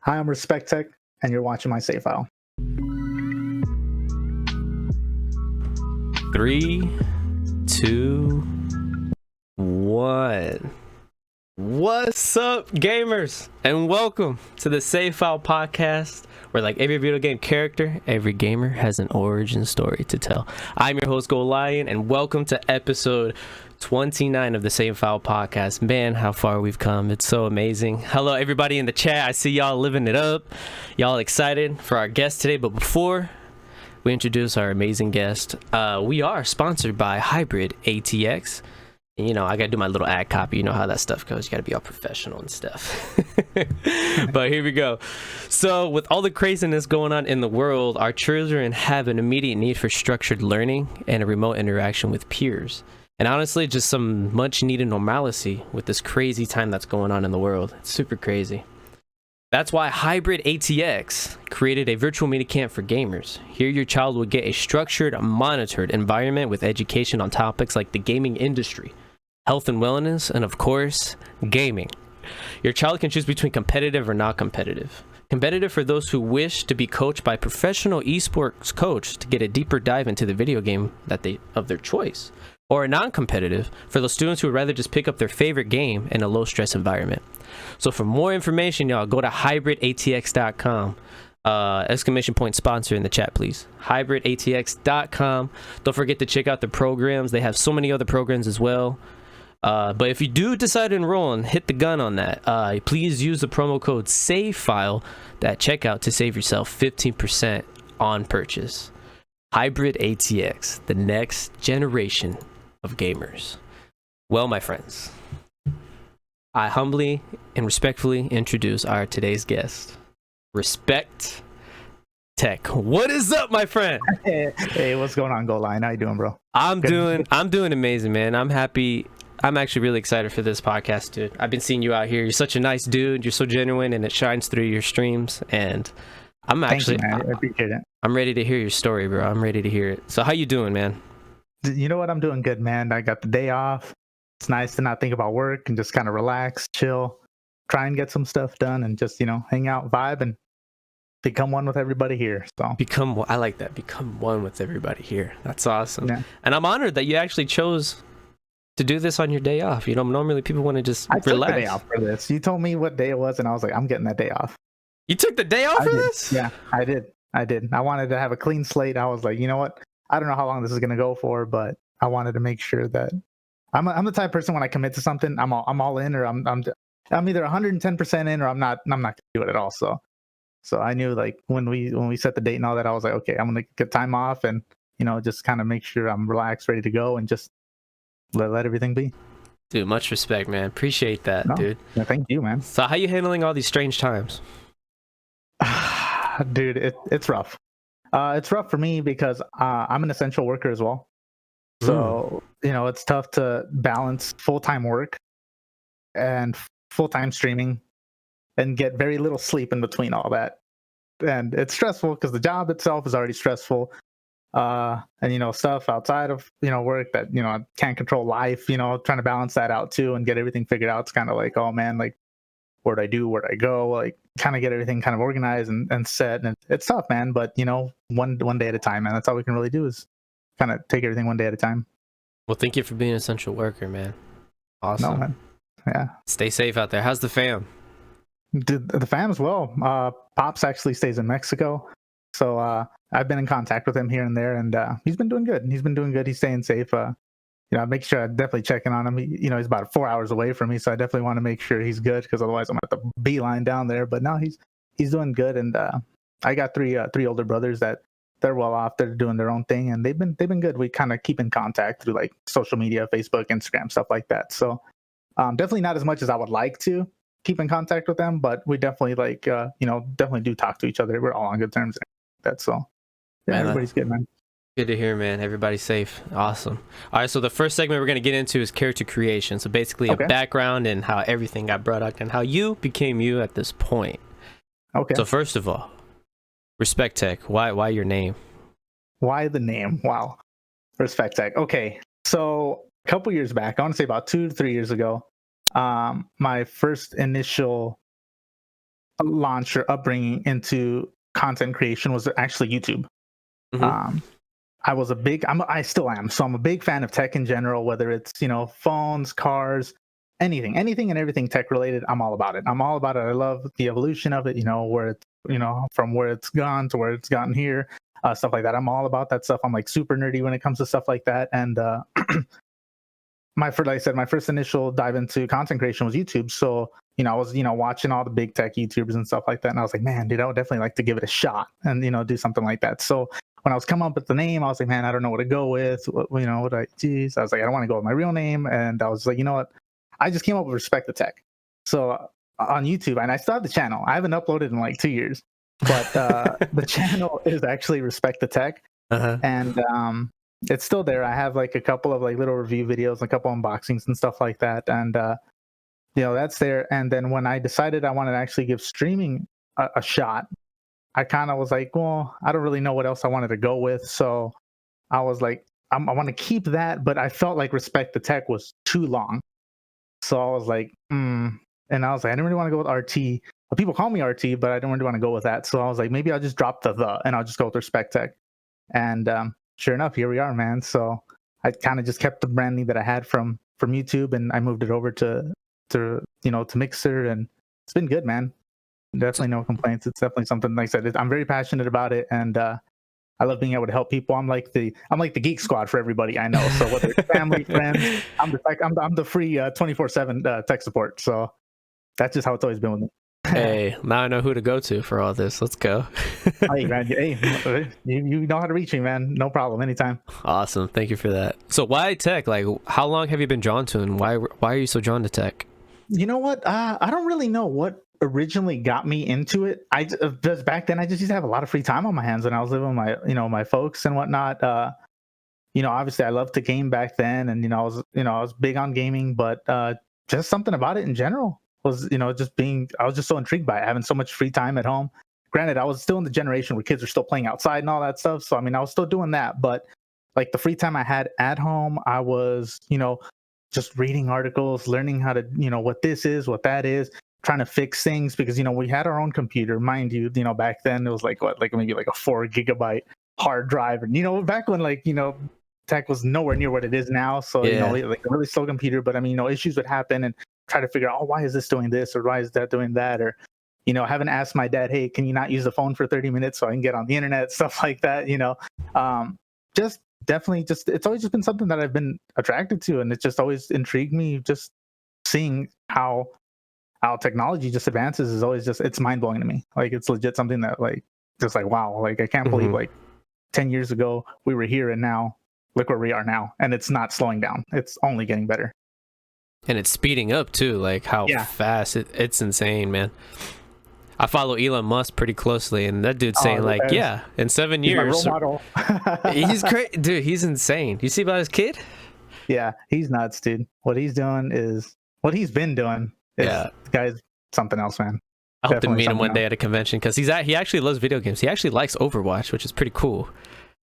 Hi, I'm RespectTech, and you're watching my save file. 3, 2, 1. What's up, gamers? And welcome to the Save File podcast, where like every video game character, every gamer has an origin story to tell. I'm your host, Go Lion, and welcome to episode 29 of the Save File podcast. Man, how far we've come. It's so amazing. Hello, everybody in the chat. I see y'all living it up. Y'all excited for our guest today, but before we introduce our amazing guest, we are sponsored by Hybrid ATX. And, you know, I gotta do my little ad copy. You know how that stuff goes. You gotta be all professional and stuff. But here we go. So with all the craziness going on in the world, our children have an immediate need for structured learning and a remote interaction with peers. And honestly, just some much needed normalcy with this crazy time that's going on in the world. It's super crazy. That's why Hybrid ATX created a virtual media camp for gamers. Here your child will get a structured, monitored environment with education on topics like the gaming industry, health and wellness, and of course, gaming. Your child can choose between competitive or not competitive. Competitive for those who wish to be coached by a professional esports coach to get a deeper dive into the video game of their choice. Or non-competitive for those students who would rather just pick up their favorite game in a low-stress environment. So for more information, y'all, go to hybridatx.com. Exclamation point sponsor in the chat, please. hybridatx.com. Don't forget to check out the programs. They have so many other programs as well. But if you do decide to enroll and hit the gun on that, please use the promo code SAVEFILE at checkout to save yourself 15% on purchase. Hybrid ATX, the next generation of gamers. Well, my friends, I humbly and respectfully introduce our today's guest, RespectTech. What is up, my friend? Hey, what's going on, Go Line? How you doing, bro? I'm doing amazing, man. I'm happy. I'm actually really excited for this podcast, dude. I've been seeing you out here. You're such a nice dude. You're so genuine, and it shines through your streams. And I'm actually, Thank you, man. I appreciate it. I'm ready to hear your story, bro. I'm ready to hear it. So how you doing, man? You know what? I'm doing good, man. I got the day off. It's nice to not think about work and just kind of relax, chill, try and get some stuff done, and just, you know, hang out, vibe, and become one with everybody here. So I like that. Become one with everybody here. That's awesome. Yeah. And I'm honored that you actually chose to do this on your day off. You know, normally people want to just I relax. took the day off for this. You told me what day it was, and I was like, I'm getting that day off. You took the day off for this? Yeah, I did. I wanted to have a clean slate. I was like, you know what? I don't know how long this is gonna go for, but I wanted to make sure that I'm the type of person when I commit to something, I'm all in, or I'm either 110% in, or I'm not gonna do it at all. So I knew, like, when we set the date and all that, I was like, okay, I'm gonna get time off and, you know, just kind of make sure I'm relaxed, ready to go, and just let everything be. Dude, much respect, man. Appreciate that, dude. Yeah, thank you, man. So how you handling all these strange times? Dude, it's rough. It's rough for me because I'm an essential worker as well. So, you know, it's tough to balance full-time work and full-time streaming and get very little sleep in between all that. And it's stressful because the job itself is already stressful. And, you know, stuff outside of, you know, work that, you know, I can't control life, you know, trying to balance that out too and get everything figured out. It's kind of like, oh man, like, where'd I do, where'd I go? Like, kind of get everything kind of organized and set. And it's tough, man. But, you know, one day at a time, man. That's all we can really do is kind of take everything one day at a time. Well, thank you for being an essential worker, man. Awesome. No, man. Yeah. Stay safe out there. How's the fam? The fam as well. Pops actually stays in Mexico. So I've been in contact with him here and there, and he's been doing good. He's staying safe. You know, I make sure I definitely checking on him. You know, he's about 4 hours away from me, so I definitely want to make sure he's good, because otherwise I'm at the beeline down there. But no, he's doing good, and I got three older brothers that they're well off. They're doing their own thing, and they've been good. We kind of keep in contact through like social media, Facebook, Instagram, stuff like that. So definitely not as much as I would like to keep in contact with them, but we definitely definitely do talk to each other. We're all on good terms. That's so. Yeah, man, everybody's good, man. Good to hear, man. Everybody's safe. Awesome. All right, so the first segment we're going to get into is character creation. So basically a background and how everything got brought up and how you became you at this point. Okay. So first of all, RespectTech. Why your name? Why the name? Wow. RespectTech. Okay. So a couple years back, I want to say about 2 to 3 years ago, my first initial launch or upbringing into content creation was actually YouTube. Mm-hmm. Um, I still am. So I'm a big fan of tech in general, whether it's, phones, cars, anything and everything tech related. I'm all about it. I'm all about it. I love the evolution of it, where it's, from where it's gone to where it's gotten here, stuff like that. I'm all about that stuff. I'm like super nerdy when it comes to stuff like that. And, like I said, my first initial dive into content creation was YouTube. So, I was, watching all the big tech YouTubers and stuff like that. And I was like, man, dude, I would definitely like to give it a shot and, do something like that. So when I was coming up with the name, I was like, man, I don't know what to go with. Geez. I was like, I don't want to go with my real name. And I was like, you know what? I just came up with Respect the Tech. So on YouTube, and I still have the channel. I haven't uploaded in like 2 years, but the channel is actually Respect the Tech. Uh-huh. And, it's still there. I have like a couple of like little review videos, a couple unboxings and stuff like that. And, that's there. And then when I decided I wanted to actually give streaming a shot, I kind of was like, well, I don't really know what else I wanted to go with. So I was like, I want to keep that, but I felt like Respect the Tech was too long. So I was like, And I was like, I didn't really want to go with RT. But people call me RT, but I didn't really want to go with that. So I was like, maybe I'll just drop the, and I'll just go with Respect Tech. And sure enough, here we are, man. So I kind of just kept the branding that I had from YouTube, and I moved it over to Mixer, and it's been good, man. Definitely no complaints. It's definitely something, like I said, I'm very passionate about it, and I love being able to help people. I'm like the geek squad for everybody I know. So whether it's family, friends, I'm the free 24/7 tech support. So that's just how it's always been with me. Hey, now I know who to go to for all this. Let's go. Hey, man. Hey, you know how to reach me, man. No problem. Anytime. Awesome. Thank you for that. So why tech? Like, how long have you been drawn to, and why are you so drawn to tech? You know what? I don't really know what originally got me into it. I just back then I just used to have a lot of free time on my hands when I was living with my folks and whatnot. Obviously I loved to game back then, and I was big on gaming, but just something about it in general was I was just so intrigued by it, having so much free time at home. Granted, I was still in the generation where kids are still playing outside and all that stuff, so I mean I was still doing that, but like the free time I had at home, I was just reading articles, learning how to what this is, what that is, trying to fix things, because we had our own computer, mind you. Back then it was like maybe like a 4 gigabyte hard drive, and back when tech was nowhere near what it is now. So like a really slow computer, but I mean issues would happen, and try to figure out, why is this doing this, or why is that doing that, or having asked my dad, hey, can you not use the phone for 30 minutes so I can get on the internet, stuff like that. Just definitely, it's always just been something that I've been attracted to, and it just always intrigued me. Just seeing how technology just advances is always it's mind-blowing to me. Like, it's legit something that wow, like I can't believe like 10 years ago we were here, and now look where we are now, and it's not slowing down, it's only getting better, and it's speeding up too. Like how fast it's insane, man. I follow Elon Musk pretty closely, and that dude's saying in 7 years, my role model. he's crazy, dude. He's insane. You see about his kid? Yeah, he's nuts, dude. What he's doing is what he's been doing. The guy's something else, man. I hope to meet him one day at a convention, because he actually loves video games. He actually likes Overwatch, which is pretty cool.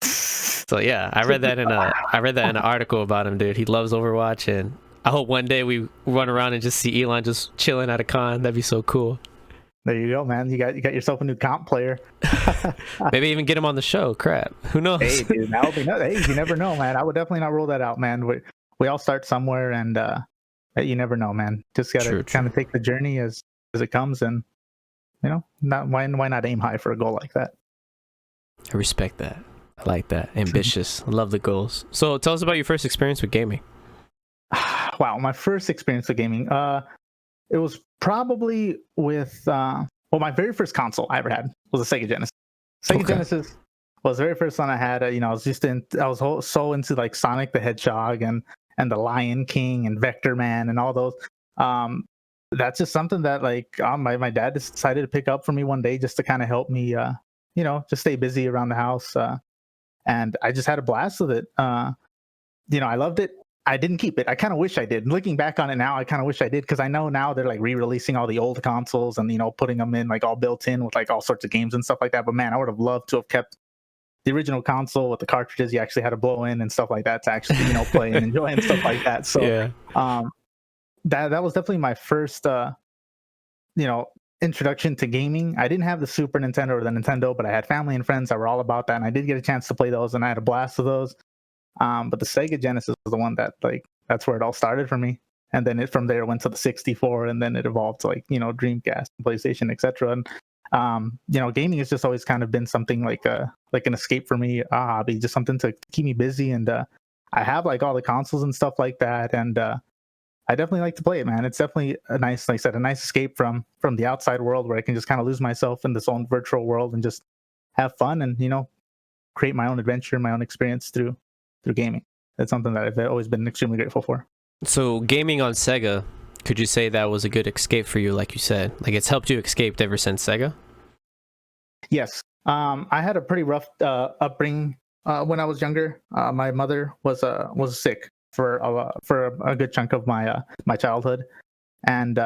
So yeah, I read that in an article about him, dude. He loves Overwatch, and I hope one day we run around and just see Elon just chilling at a con. That'd be so cool. There you go, man. You got yourself a new comp player. Maybe even get him on the show. Crap, who knows? Hey, dude, that would be nuts. Hey, you never know, man. I would definitely not rule that out, man. We all start somewhere, and you never know, man. Just gotta kind of take the journey as it comes, and not why not aim high for a goal like that. I respect that. I like that. Ambitious. I love the goals. So tell us about your first experience with gaming. Wow, my first experience with gaming. It was probably with my very first console I ever had was a Sega Genesis. Genesis was the very first one I had. I was so into like Sonic the Hedgehog and the Lion King and Vector Man and all those. That's just something that my dad decided to pick up for me one day, just to kind of help me just stay busy around the house. And I just had a blast with it. I loved it. I didn't keep it. I kind of wish I did. Looking back on it now, I kind of wish I did, because I know now they're like re-releasing all the old consoles and putting them in like all built in with like all sorts of games and stuff like that. But man, I would have loved to have kept the original console with the cartridges you actually had to blow in and stuff like that to actually play and enjoy and stuff like that. So that was definitely my first introduction to gaming. I didn't have the Super Nintendo or the Nintendo, but I had family and friends that were all about that, and I did get a chance to play those, and I had a blast with those. But the Sega Genesis was the one that that's where it all started for me. And then from there went to the 64, and then it evolved to Dreamcast, PlayStation, etc. And gaming has just always kind of been something like an escape for me, a hobby, just something to keep me busy. And I have like all the consoles and stuff like that, and I definitely like to play it, man. It's definitely a nice, like I said, a nice escape from the outside world where I can just kind of lose myself in this own virtual world and just have fun and create my own adventure, my own experience through gaming. That's something that I've always been extremely grateful for. So gaming on Sega, could you say that was a good escape for you? Like you said, like it's helped you escape ever since Sega? Yes. I had a pretty rough upbringing when I was younger. My mother was sick for a good chunk of my childhood, and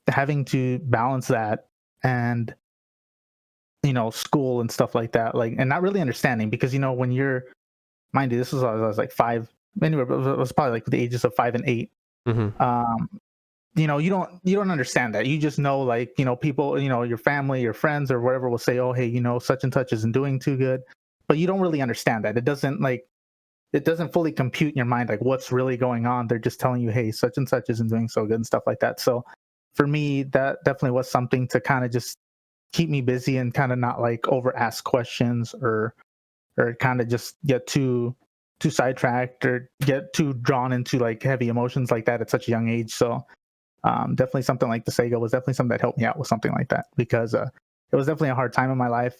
having to balance that and school and stuff like that, and not really understanding, because when you're, mind you, this was I was like 5, anyway, but it was probably like the ages of 5 and 8. Mm-hmm. You don't understand that. You just know, people, your family, your friends, or whatever will say, oh, hey, such and such isn't doing too good, but you don't really understand that. It doesn't fully compute in your mind like what's really going on. They're just telling you, hey, such and such isn't doing so good and stuff like that. So for me, that definitely was something to kind of just keep me busy and kind of not like over ask questions or kind of just get too sidetracked or get too drawn into like heavy emotions like that at such a young age. So definitely something like the Sega was definitely something that helped me out with something like that, because it was definitely a hard time in my life,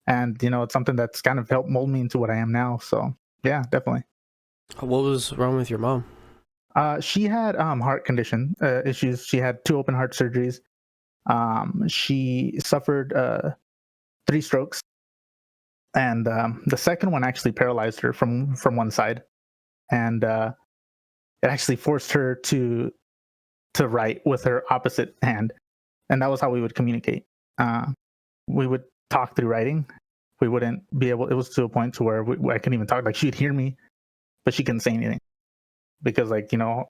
and it's something that's kind of helped mold me into what I am now. So yeah, definitely. What was wrong with your mom? She had heart condition issues. She had 2 open heart surgeries. She suffered 3 strokes, and the second one actually paralyzed her from one side, and it actually forced her to write with her opposite hand, and that was how we would communicate. We would talk through writing. We wouldn't be able. It was to a point to where I couldn't even talk. Like, she'd hear me, but she couldn't say anything, because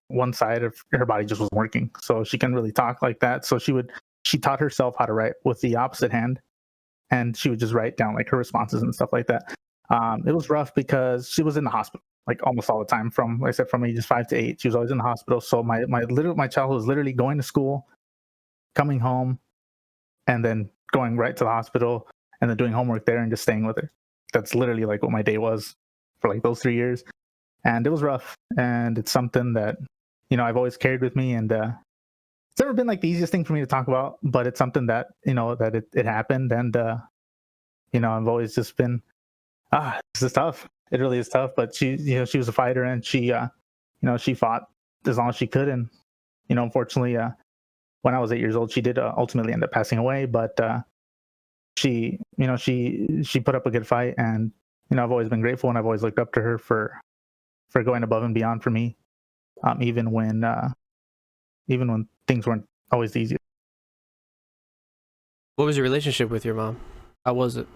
one side of her body just wasn't working, so she couldn't really talk like that. So she taught herself how to write with the opposite hand, and she would just write down like her responses and stuff like that. It was rough because she was in the hospital like almost all the time. Like I said, from ages 5 to 8, she was always in the hospital. So my childhood was literally going to school, coming home, and then going right to the hospital, and then doing homework there and just staying with her. That's literally like what my day was for like those 3 years. And it was rough. And it's something that, I've always carried with me. And it's never been like the easiest thing for me to talk about, but it's something that, that it happened. And, I've always just been, this is tough. It really is tough. But she was a fighter, and she fought as long as she could. And, unfortunately, when I was 8 years old, she did ultimately end up passing away. But she put up a good fight, and I've always been grateful, and I've always looked up to her for going above and beyond for me, even when things weren't always the easiest. What was your relationship with your mom? How was it?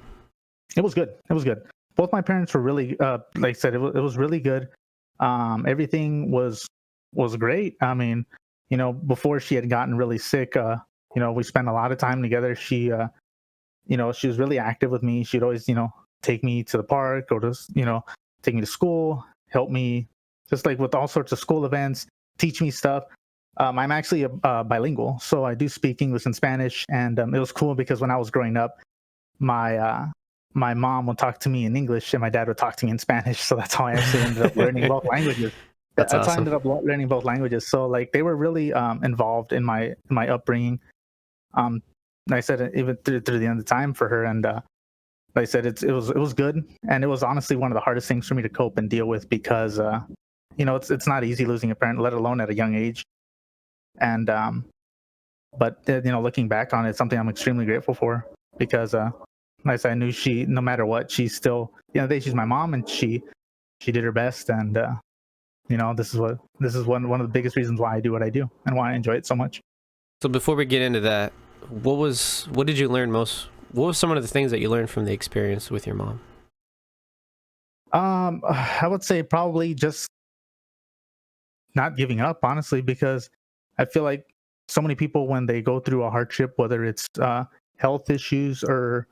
It was good. It was good. Both my parents were really, like I said, it was really good. Everything was great. I mean, before she had gotten really sick, we spent a lot of time together. She she was really active with me. She'd always, take me to the park, or just, take me to school, help me just like with all sorts of school events, teach me stuff. I'm actually a bilingual, so I do speak English and Spanish. And it was cool because when I was growing up, my mom would talk to me in English, and my dad would talk to me in Spanish. So that's how I actually ended up learning both languages. That's How I awesome. ended up learning both languages. So like they were really involved in my upbringing. Like I said, even through the end of the time for her. And like I said, it was good, and it was honestly one of the hardest things for me to cope and deal with, because it's not easy losing a parent, let alone at a young age. And but looking back on it, it's something I'm extremely grateful for, because like I said, I knew no matter what, she's still, she's my mom, and she did her best. And this is one of the biggest reasons why I do what I do and why I enjoy it so much. So before we get into that, what did you learn most? What were some of the things that you learned from the experience with your mom? I would say probably just not giving up, honestly, because I feel like so many people, when they go through a hardship, whether it's health issues or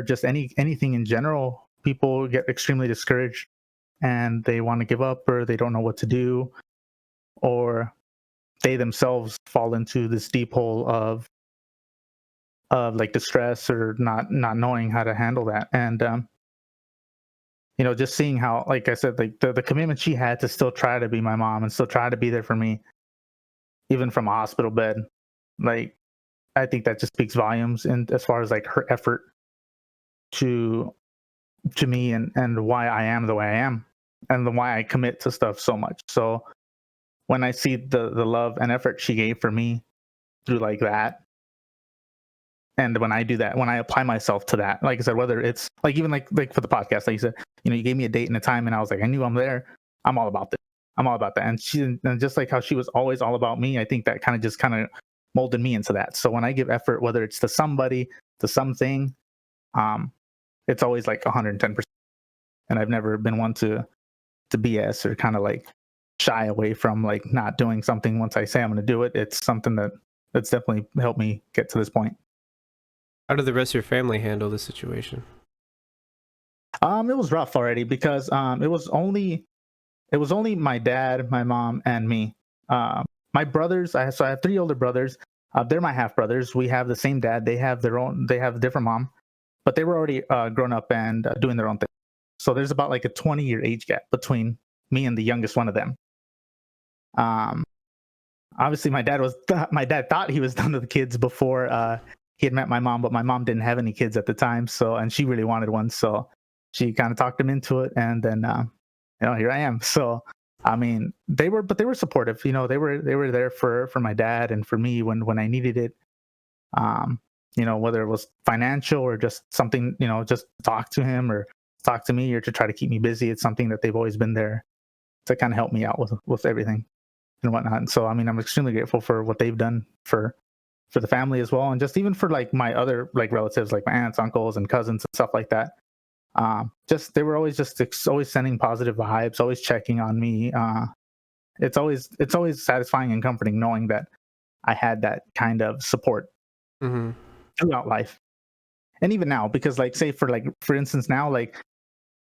just anything in general, people get extremely discouraged and they want to give up, or they don't know what to do, or they themselves fall into this deep hole of like distress, or not knowing how to handle that. And just seeing how, like I said, like the commitment she had to still try to be my mom and still try to be there for me, even from a hospital bed, like, I think that just speaks volumes, and as far as like her effort to me, and why I am the way I am, and the why I commit to stuff so much. So when I see the love and effort she gave for me through like that, and when I do that, when I apply myself to that, like I said, whether it's like, even like for the podcast, like you said, you gave me a date and a time, and I was like, I knew I'm there. I'm all about this. I'm all about that. And just like how she was always all about me, I think that kind of molded me into that. So when I give effort, whether it's to somebody, to something, it's always like 110%. And I've never been one to BS or kind of like shy away from like not doing something once I say I'm going to do it. It's something that's definitely helped me get to this point. How did the rest of your family handle the situation? It was rough already, because it was only my dad, my mom, and me. My brothers, I have 3 older brothers. They're my half brothers. We have the same dad. They have a different mom, but they were already grown up and doing their own thing. So there's about like a 20-year age gap between me and the youngest one of them. Obviously, my dad thought he was done with the kids before he had met my mom, but my mom didn't have any kids at the time. So, and she really wanted one, so she kind of talked him into it, and then here I am. So, I mean, they were supportive. They were there for my dad and for me when I needed it. Whether it was financial or just something, just talk to him or talk to me or to try to keep me busy. It's something that they've always been there to kind of help me out with everything and whatnot. And so, I mean, I'm extremely grateful for what they've done for the family as well, and just even for like my other like relatives, like my aunts, uncles, and cousins and stuff like that. Just they were always always sending positive vibes, always checking on me. It's always satisfying and comforting knowing that I had that kind of support throughout life, and even now, because like say for instance now, like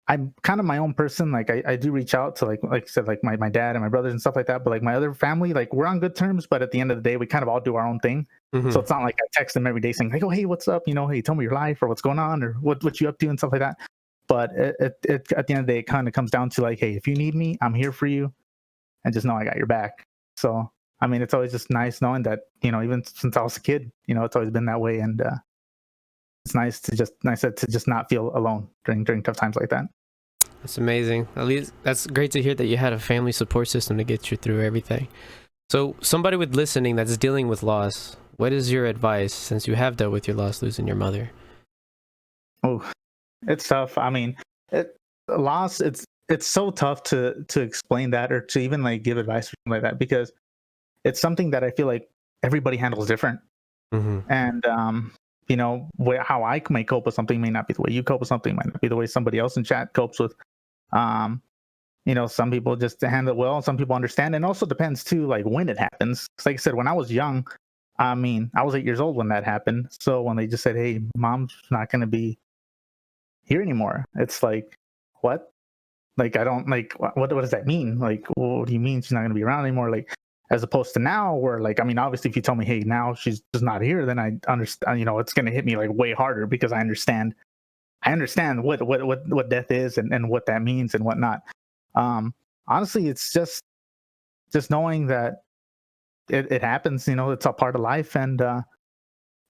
I'm kind of my own person. Like I do reach out to like I said, like my dad and my brothers and stuff like that. But like my other family, like we're on good terms. But at the end of the day, we kind of all do our own thing. So it's not like I text them every day saying like, oh hey, what's up? Hey, tell me your life or what's going on or what you up to and stuff like that. But at the end of the day, it kind of comes down to like, hey, if you need me, I'm here for you, and just know I got your back. So I mean, it's always just nice knowing that even since I was a kid, it's always been that way, and it's nice to just not feel alone during tough times like that. That's amazing. At least that's great to hear that you had a family support system to get you through everything. So somebody with listening that's dealing with loss, what is your advice since you have dealt with your loss, losing your mother? Oh, it's tough. I mean, loss. It's so tough to explain that or to even like give advice or something like that, because it's something that I feel like everybody handles different. And how I may cope with something may not be the way you cope with something, might not be the way somebody else in chat copes with. Some people just handle it well, some people understand, and also depends too, like when it happens. Like I said, when I was young, I mean, I was 8 years old when that happened. So when they just said, "Hey, mom's not going to be here anymore," it's like, what? Like, I don't like what does that mean? Like, what do you mean she's not going to be around anymore? Like, as opposed to now, where like, I mean, obviously, if you tell me, "Hey, now she's just not here," then I understand. It's going to hit me like way harder, because I understand what death is and what that means and whatnot. Honestly, it's just knowing that it happens. It's a part of life, and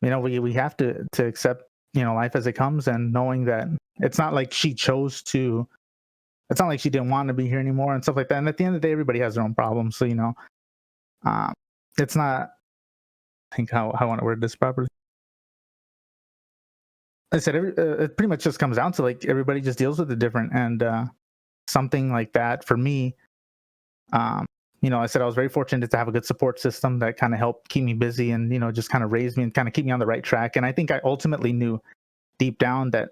we have to accept life as it comes, and knowing that it's not like she chose to. It's not like she didn't want to be here anymore and stuff like that. And at the end of the day, everybody has their own problems. So it's not. I think how I want to word this properly. I said it pretty much just comes down to like everybody just deals with it different, and something like that for me. I said I was very fortunate to have a good support system that kind of helped keep me busy and just kind of raise me and kind of keep me on the right track. And I think I ultimately knew deep down that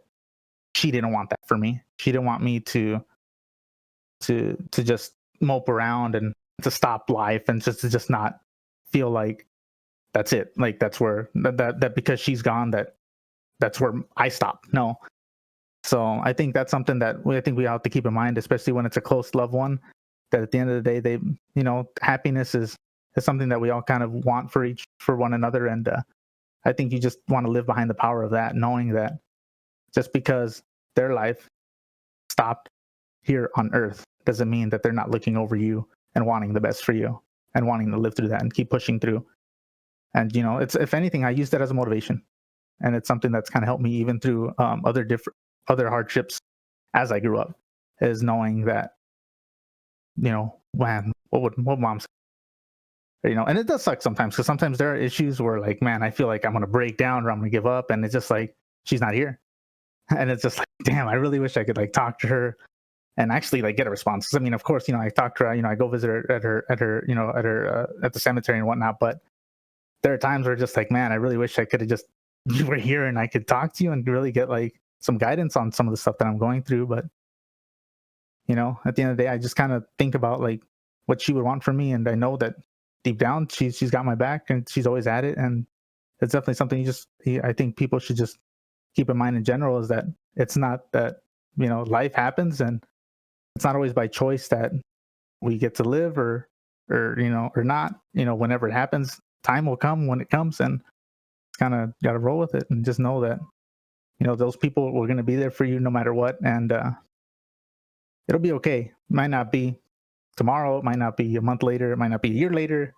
she didn't want that for me. She didn't want me to just mope around and to stop life and just to just not feel like that's it. Like that's where that because she's gone, that's where I stop. No. So I think that's something that I think we have to keep in mind, especially when it's a close loved one. That at the end of the day, they, happiness is something that we all kind of want for one another, and I think you just want to live behind the power of that, knowing that just because their life stopped here on Earth doesn't mean that they're not looking over you and wanting the best for you and wanting to live through that and keep pushing through. And it's, if anything, I use that as a motivation, and it's something that's kind of helped me even through other hardships as I grew up, is knowing that, man, what mom's, and it does suck sometimes, because sometimes there are issues where, like, man, I feel like I'm gonna break down or I'm gonna give up, and it's just like she's not here, and it's just like, damn, I really wish I could like talk to her and actually like get a response. 'Cause, I mean, of course, I talk to her, I go visit her at the cemetery and whatnot, but there are times where just like, man, I really wish I could have just you were here and I could talk to you and really get like some guidance on some of the stuff that I'm going through. But at the end of the day, I just kind of think about like what she would want from me, and I know that deep down she's got my back and she's always at it. And it's definitely something I think people should just keep in mind in general, is that it's not that life happens, and it's not always by choice that we get to live or not. Whenever it happens, time will come when it comes, and kind of got to roll with it and just know that those people were going to be there for you no matter what. And it'll be okay. It might not be tomorrow, it might not be a month later, it might not be a year later, it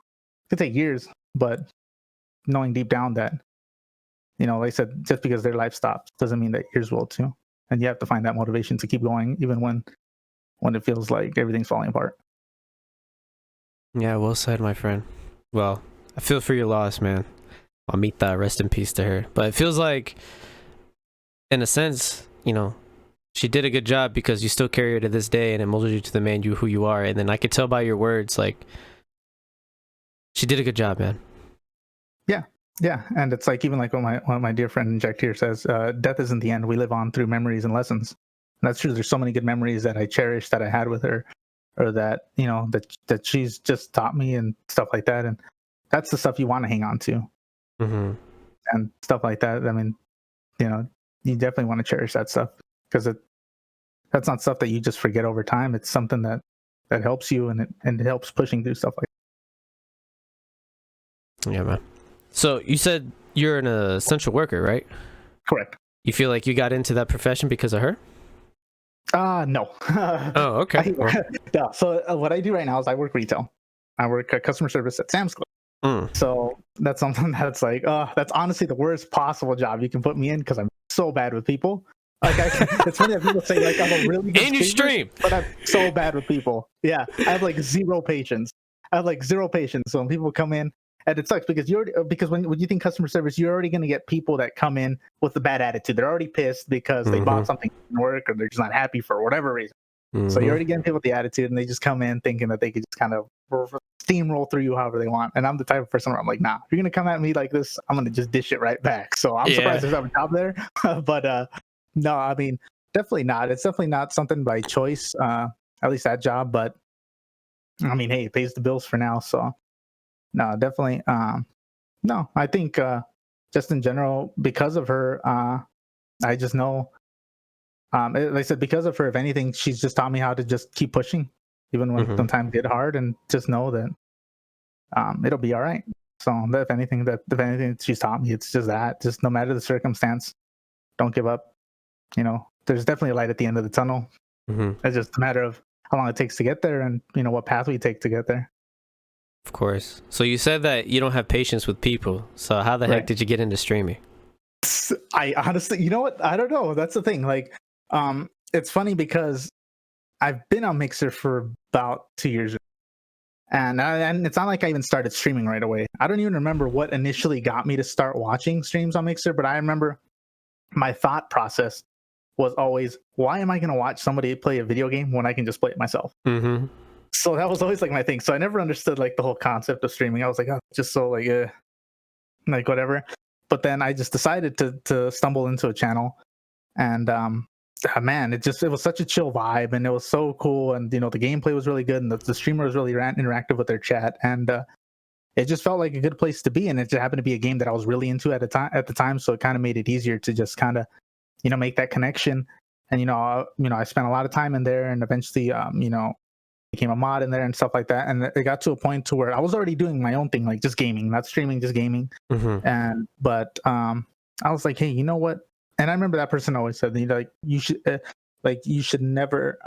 could take years, but knowing deep down that like I said, just because their life stops doesn't mean that yours will too. And you have to find that motivation to keep going even when it feels like everything's falling apart. Yeah, well said, my friend. Well, I feel for your loss, man. I'll meet that, rest in peace to her. But it feels like, in a sense, she did a good job, because you still carry her to this day, and it molded you to the man who you are. And then I could tell by your words, like, she did a good job, man. Yeah, and it's like, even like what my dear friend Inject here says, death isn't the end. We live on through memories and lessons. And that's true. There's so many good memories that I cherish that I had with her, or that that she's just taught me and stuff like that. And that's the stuff you want to hang on to, Mm-hmm. and stuff like that. I mean, you definitely want to cherish that stuff, because that's not stuff that you just forget over time. It's something that helps you, and it helps pushing through stuff like that. Yeah, man. So you said you're an essential worker, right? Correct. You feel like you got into that profession because of her? No. Oh, okay. Yeah. So what I do right now is I work retail. I work customer service at Sam's Club. So that's something that's like, that's honestly the worst possible job you can put me in, because I'm so bad with people. Like, it's funny that people say like I'm a really good and you stream, but I'm so bad with people. Yeah, I have like zero patience. So when people come in, and it sucks, because when you think customer service, you're already going to get people that come in with a bad attitude. They're already pissed because they bought something in work, or they're just not happy for whatever reason. So you're already getting people with the attitude, and they just come in thinking that they could just kind of steamroll through you however they want. And I'm the type of person where I'm like, nah, if you're going to come at me like this, I'm going to just dish it right back. So I'm surprised there's not a job there. But no, I mean, definitely not. It's definitely not something by choice, at least that job. But I mean, hey, it pays the bills for now. So no, definitely. No, I think just in general, because of her, I just know, like I said, because of her, if anything, she's just taught me how to just keep pushing, even when times get hard, and just know that it'll be all right. So if anything she's taught me, it's just no matter the circumstance, don't give up. There's definitely a light at the end of the tunnel. It's just a matter of how long it takes to get there, and what path we take to get there. Of course. So you said that you don't have patience with people. So how the heck did you get into streaming? I honestly, you know what? I don't know. That's the thing. Like, it's funny because I've been on Mixer for about 2 years, and it's not like I even started streaming right away. I don't even remember what initially got me to start watching streams on Mixer, but I remember my thought process was always, why am I going to watch somebody play a video game when I can just play it myself? So that was always like my thing. So I never understood like the whole concept of streaming. I was like, oh, just so like whatever. But then I just decided to stumble into a channel, and man, it was such a chill vibe, and it was so cool, and the gameplay was really good, and the streamer was really interactive with their chat, and it just felt like a good place to be, and it just happened to be a game that I was really into at the time, so it kind of made it easier to just kind of make that connection. And I spent a lot of time in there, and eventually became a mod in there and stuff like that. And it got to a point to where I was already doing my own thing, like just gaming, not streaming, just gaming. And but I was like, hey, you know what? And I remember that person always said, you should never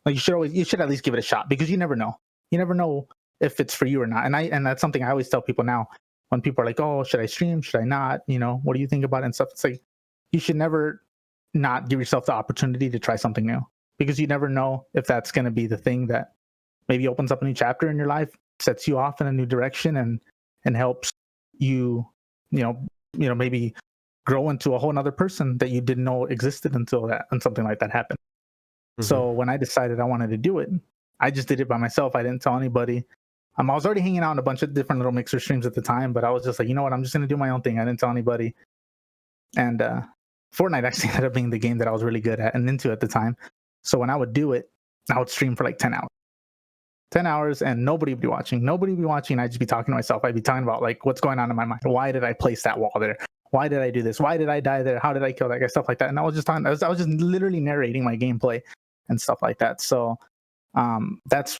you should at least give it a shot, because you never know if it's for you or not. And that's something I always tell people now when people are like, oh, should I stream, should I not, what do you think about it and stuff. It's like, you should never not give yourself the opportunity to try something new, because you never know if that's going to be the thing that maybe opens up a new chapter in your life, sets you off in a new direction, and helps you maybe grow into a whole nother person that you didn't know existed until something like that happened. So when I decided I wanted to do it, I just did it by myself. I didn't tell anybody. I was already hanging out in a bunch of different little mixer streams at the time, but I was just like, you know what, I'm just going to do my own thing. I didn't tell anybody. And Fortnite actually ended up being the game that I was really good at and into at the time. So when I would do it, I would stream for like 10 hours. 10 hours, and nobody would be watching. I'd just be talking to myself. I'd be talking about like what's going on in my mind. Why did I place that wall there? Why did I do this? Why did I die there? How did I kill that guy? Stuff like that. And I was just talking, I was just literally narrating my gameplay and stuff like that. So that's,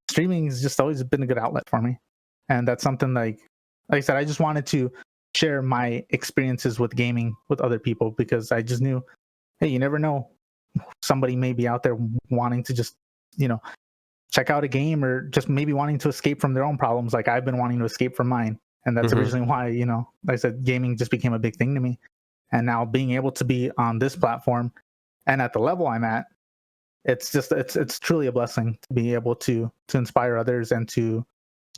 streaming has just always been a good outlet for me. And that's something like I said, I just wanted to share my experiences with gaming with other people, because I just knew, hey, you never know, somebody may be out there wanting to just, check out a game, or just maybe wanting to escape from their own problems, like I've been wanting to escape from mine. And that's originally why, like I said, gaming just became a big thing to me. And now being able to be on this platform and at the level I'm at, it's truly a blessing to be able to inspire others and to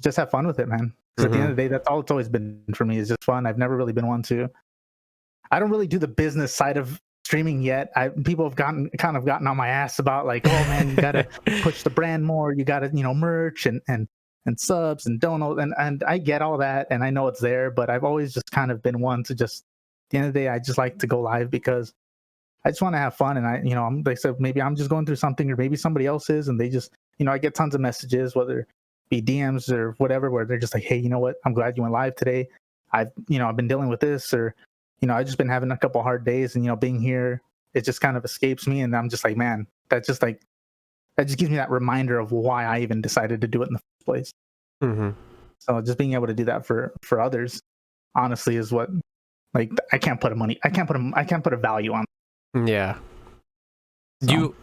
just have fun with it, man. Because at the end of the day, that's all it's always been for me, is just fun. I've never really been one to, I don't really do the business side of streaming yet. People have gotten on my ass about like, oh man, you gotta push the brand more, you gotta merch and subs and donuts, and I get all that, and I know it's there, but I've always just kind of been one to just, at the end of the day, I just like to go live because I just want to have fun. And I'm, they said maybe I'm just going through something, or maybe somebody else is, and they just, I get tons of messages, whether it be DMs or whatever, where they're just like, hey, you know what, I'm glad you went live today. I've been dealing with this, or I've just been having a couple hard days, and being here, it just kind of escapes me, and I'm just like, man, that just gives me that reminder of why I even decided to do it in the first place. So just being able to do that for others, honestly, is what, like, I can't put a value on. Yeah. So.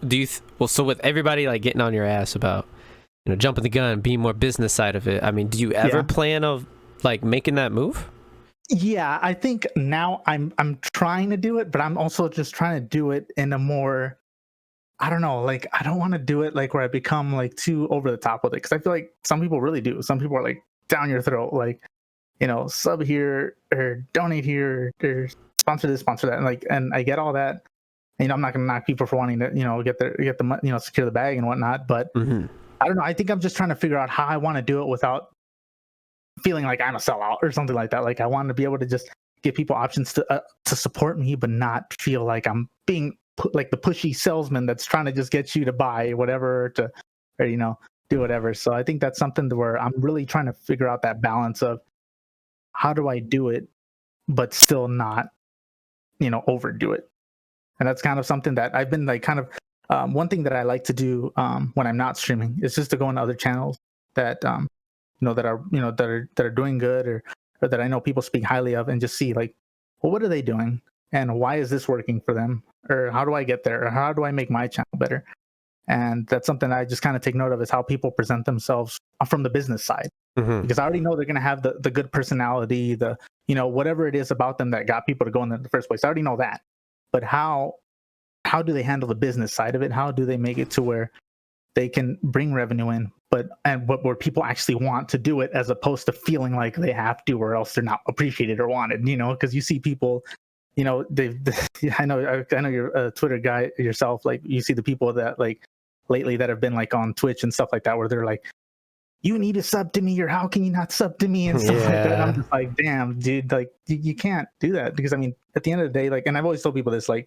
So with everybody like getting on your ass about jumping the gun, being more business side of it, I mean, do you ever plan of like making that move? Yeah, I think now I'm trying to do it, but I'm also just trying to do it in a more, I don't know, like, I don't want to do it like where I become like too over the top with it, because I feel like some people really do. Some people are like down your throat, like, sub here or donate here or sponsor this, sponsor that, and I get all that. And, I'm not going to knock people for wanting to get the secure the bag and whatnot, but I don't know. I think I'm just trying to figure out how I want to do it without feeling like I'm a sellout or something like that. Like, I want to be able to just give people options to support me, but not feel like I'm being like the pushy salesman that's trying to just get you to buy whatever or do whatever. So I think that's something where I'm really trying to figure out that balance of how do I do it, but still not, overdo it. And that's kind of something that I've been like kind of one thing that I like to do when I'm not streaming is just to go into other channels that that are doing good, or that I know people speak highly of, and just see like, well, what are they doing, and why is this working for them, or how do I get there, or how do I make my channel better? And that's something I just kind of take note of, is how people present themselves from the business side, because I already know they're going to have the good personality, the whatever it is about them that got people to go in the first place. I already know that. But how do they handle the business side of it? How do they make it to where they can bring revenue in, but where people actually want to do it, as opposed to feeling like they have to, or else they're not appreciated or wanted? Because you see people, I know you're a Twitter guy yourself. Like, you see the people that like lately that have been like on Twitch and stuff like that, where they're like, you need to sub to me, or how can you not sub to me, and stuff like that. And I'm just like, damn, dude, like you can't do that, because I mean, at the end of the day, like, and I've always told people this, like,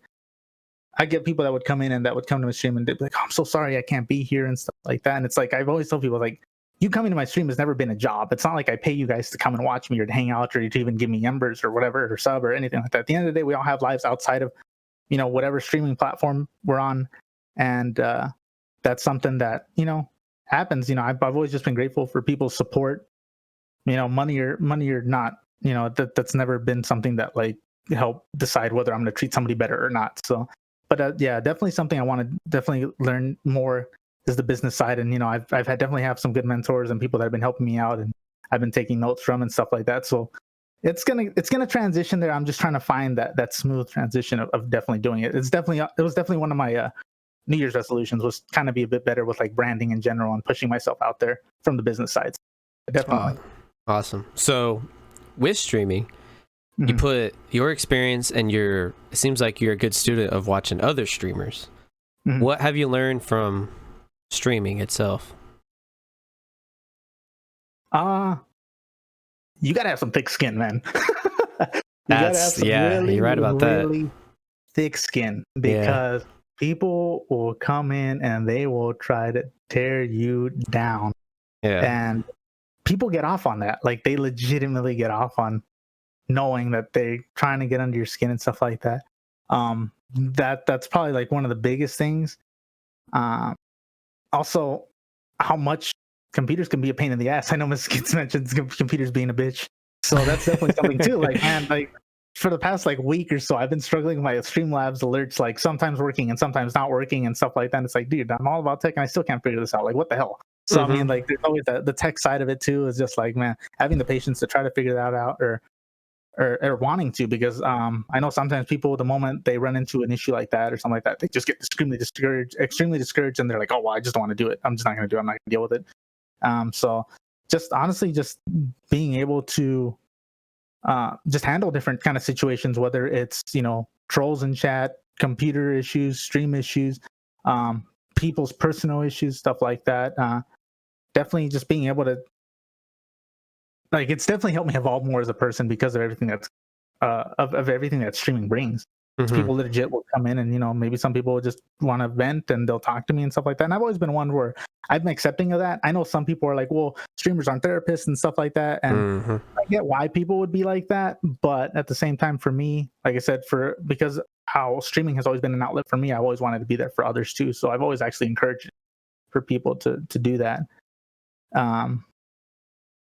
I get people that would come in and that would come to my stream and they'd be like, oh, I'm so sorry I can't be here and stuff like that. And it's like, I've always told people, like, you coming to my stream has never been a job. It's not like I pay you guys to come and watch me or to hang out or to even give me embers or whatever or sub or anything like that. At the end of the day, we all have lives outside of, whatever streaming platform we're on. And that's something that, happens. I've always just been grateful for people's support, money or not, that's never been something that like help decide whether I'm going to treat somebody better or not. So, but yeah, definitely something I want to definitely learn more is the business side. And, I've had definitely have some good mentors and people that have been helping me out and I've been taking notes from and stuff like that. So it's going to transition there. I'm just trying to find that smooth transition of definitely doing it. It was definitely one of my New Year's resolutions was kind of be a bit better with like branding in general and pushing myself out there from the business side. Definitely. Awesome. So with streaming, you put your experience and it seems like you're a good student of watching other streamers. What have you learned from streaming itself? You gotta have some thick skin, man. You're right about that. Thick skin, because people will come in and they will try to tear you down. Yeah. And people get off on that. Like they legitimately get off on knowing that they're trying to get under your skin and stuff like that. That's probably like one of the biggest things. Also, how much computers can be a pain in the ass. I know Ms. Skits mentioned computers being a bitch, so that's definitely something too. Like, man, like for the past like week or so, I've been struggling with my Streamlabs alerts, like sometimes working and sometimes not working and stuff like that. And it's like, dude, I'm all about tech and I still can't figure this out. Like, what the hell? So I mean, like, there's always the tech side of it too. Is just like, man, having the patience to try to figure that out or wanting to, because I know sometimes people, the moment they run into an issue like that or something like that, they just get extremely discouraged, and they're like, oh, well, I just don't want to do it. I'm just not going to do it. I'm not going to deal with it. So just honestly, just being able to just handle different kind of situations, whether it's, trolls in chat, computer issues, stream issues, people's personal issues, stuff like that. Definitely just being able to, like, it's definitely helped me evolve more as a person because of everything that's of everything that streaming brings. People legit will come in and, maybe some people will just want to vent and they'll talk to me and stuff like that. And I've always been one where I've been accepting of that. I know some people are like, well, streamers aren't therapists and stuff like that. And I get why people would be like that. But at the same time, for me, like I said, because how streaming has always been an outlet for me, I've always wanted to be there for others too. So I've always actually encouraged for people to do that.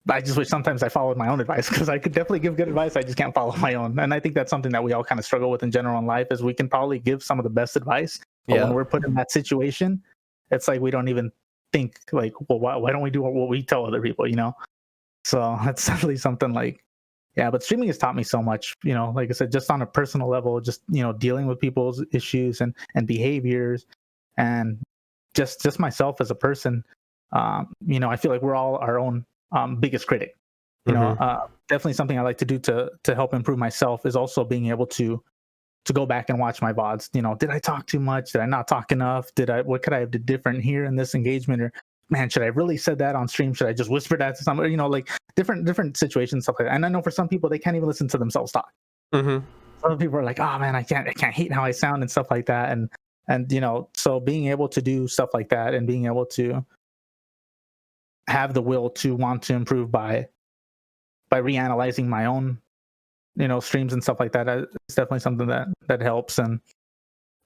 I just wish sometimes I followed my own advice, because I could definitely give good advice. I just can't follow my own. And I think that's something that we all kind of struggle with in general in life, is we can probably give some of the best advice. But when we're put in that situation, it's like we don't even think like, well, why don't we do what we tell other people, So that's definitely something like, yeah, but streaming has taught me so much, like I said, just on a personal level, just, dealing with people's issues and behaviors, and just myself as a person. I feel like we're all our own biggest critic. Definitely something I like to do to help improve myself is also being able to go back and watch my VODs. Did I talk too much? Did I not talk enough? What could I have did different here in this engagement? Or, man, should I really said that on stream? Should I just whisper that to somebody? Like different situations, stuff like that. And I know for some people, they can't even listen to themselves talk. Some people are like, oh man, I can't hate how I sound and stuff like that. And so being able to do stuff like that and being able to have the will to want to improve by reanalyzing my own streams and stuff like that, it's definitely something that helps. And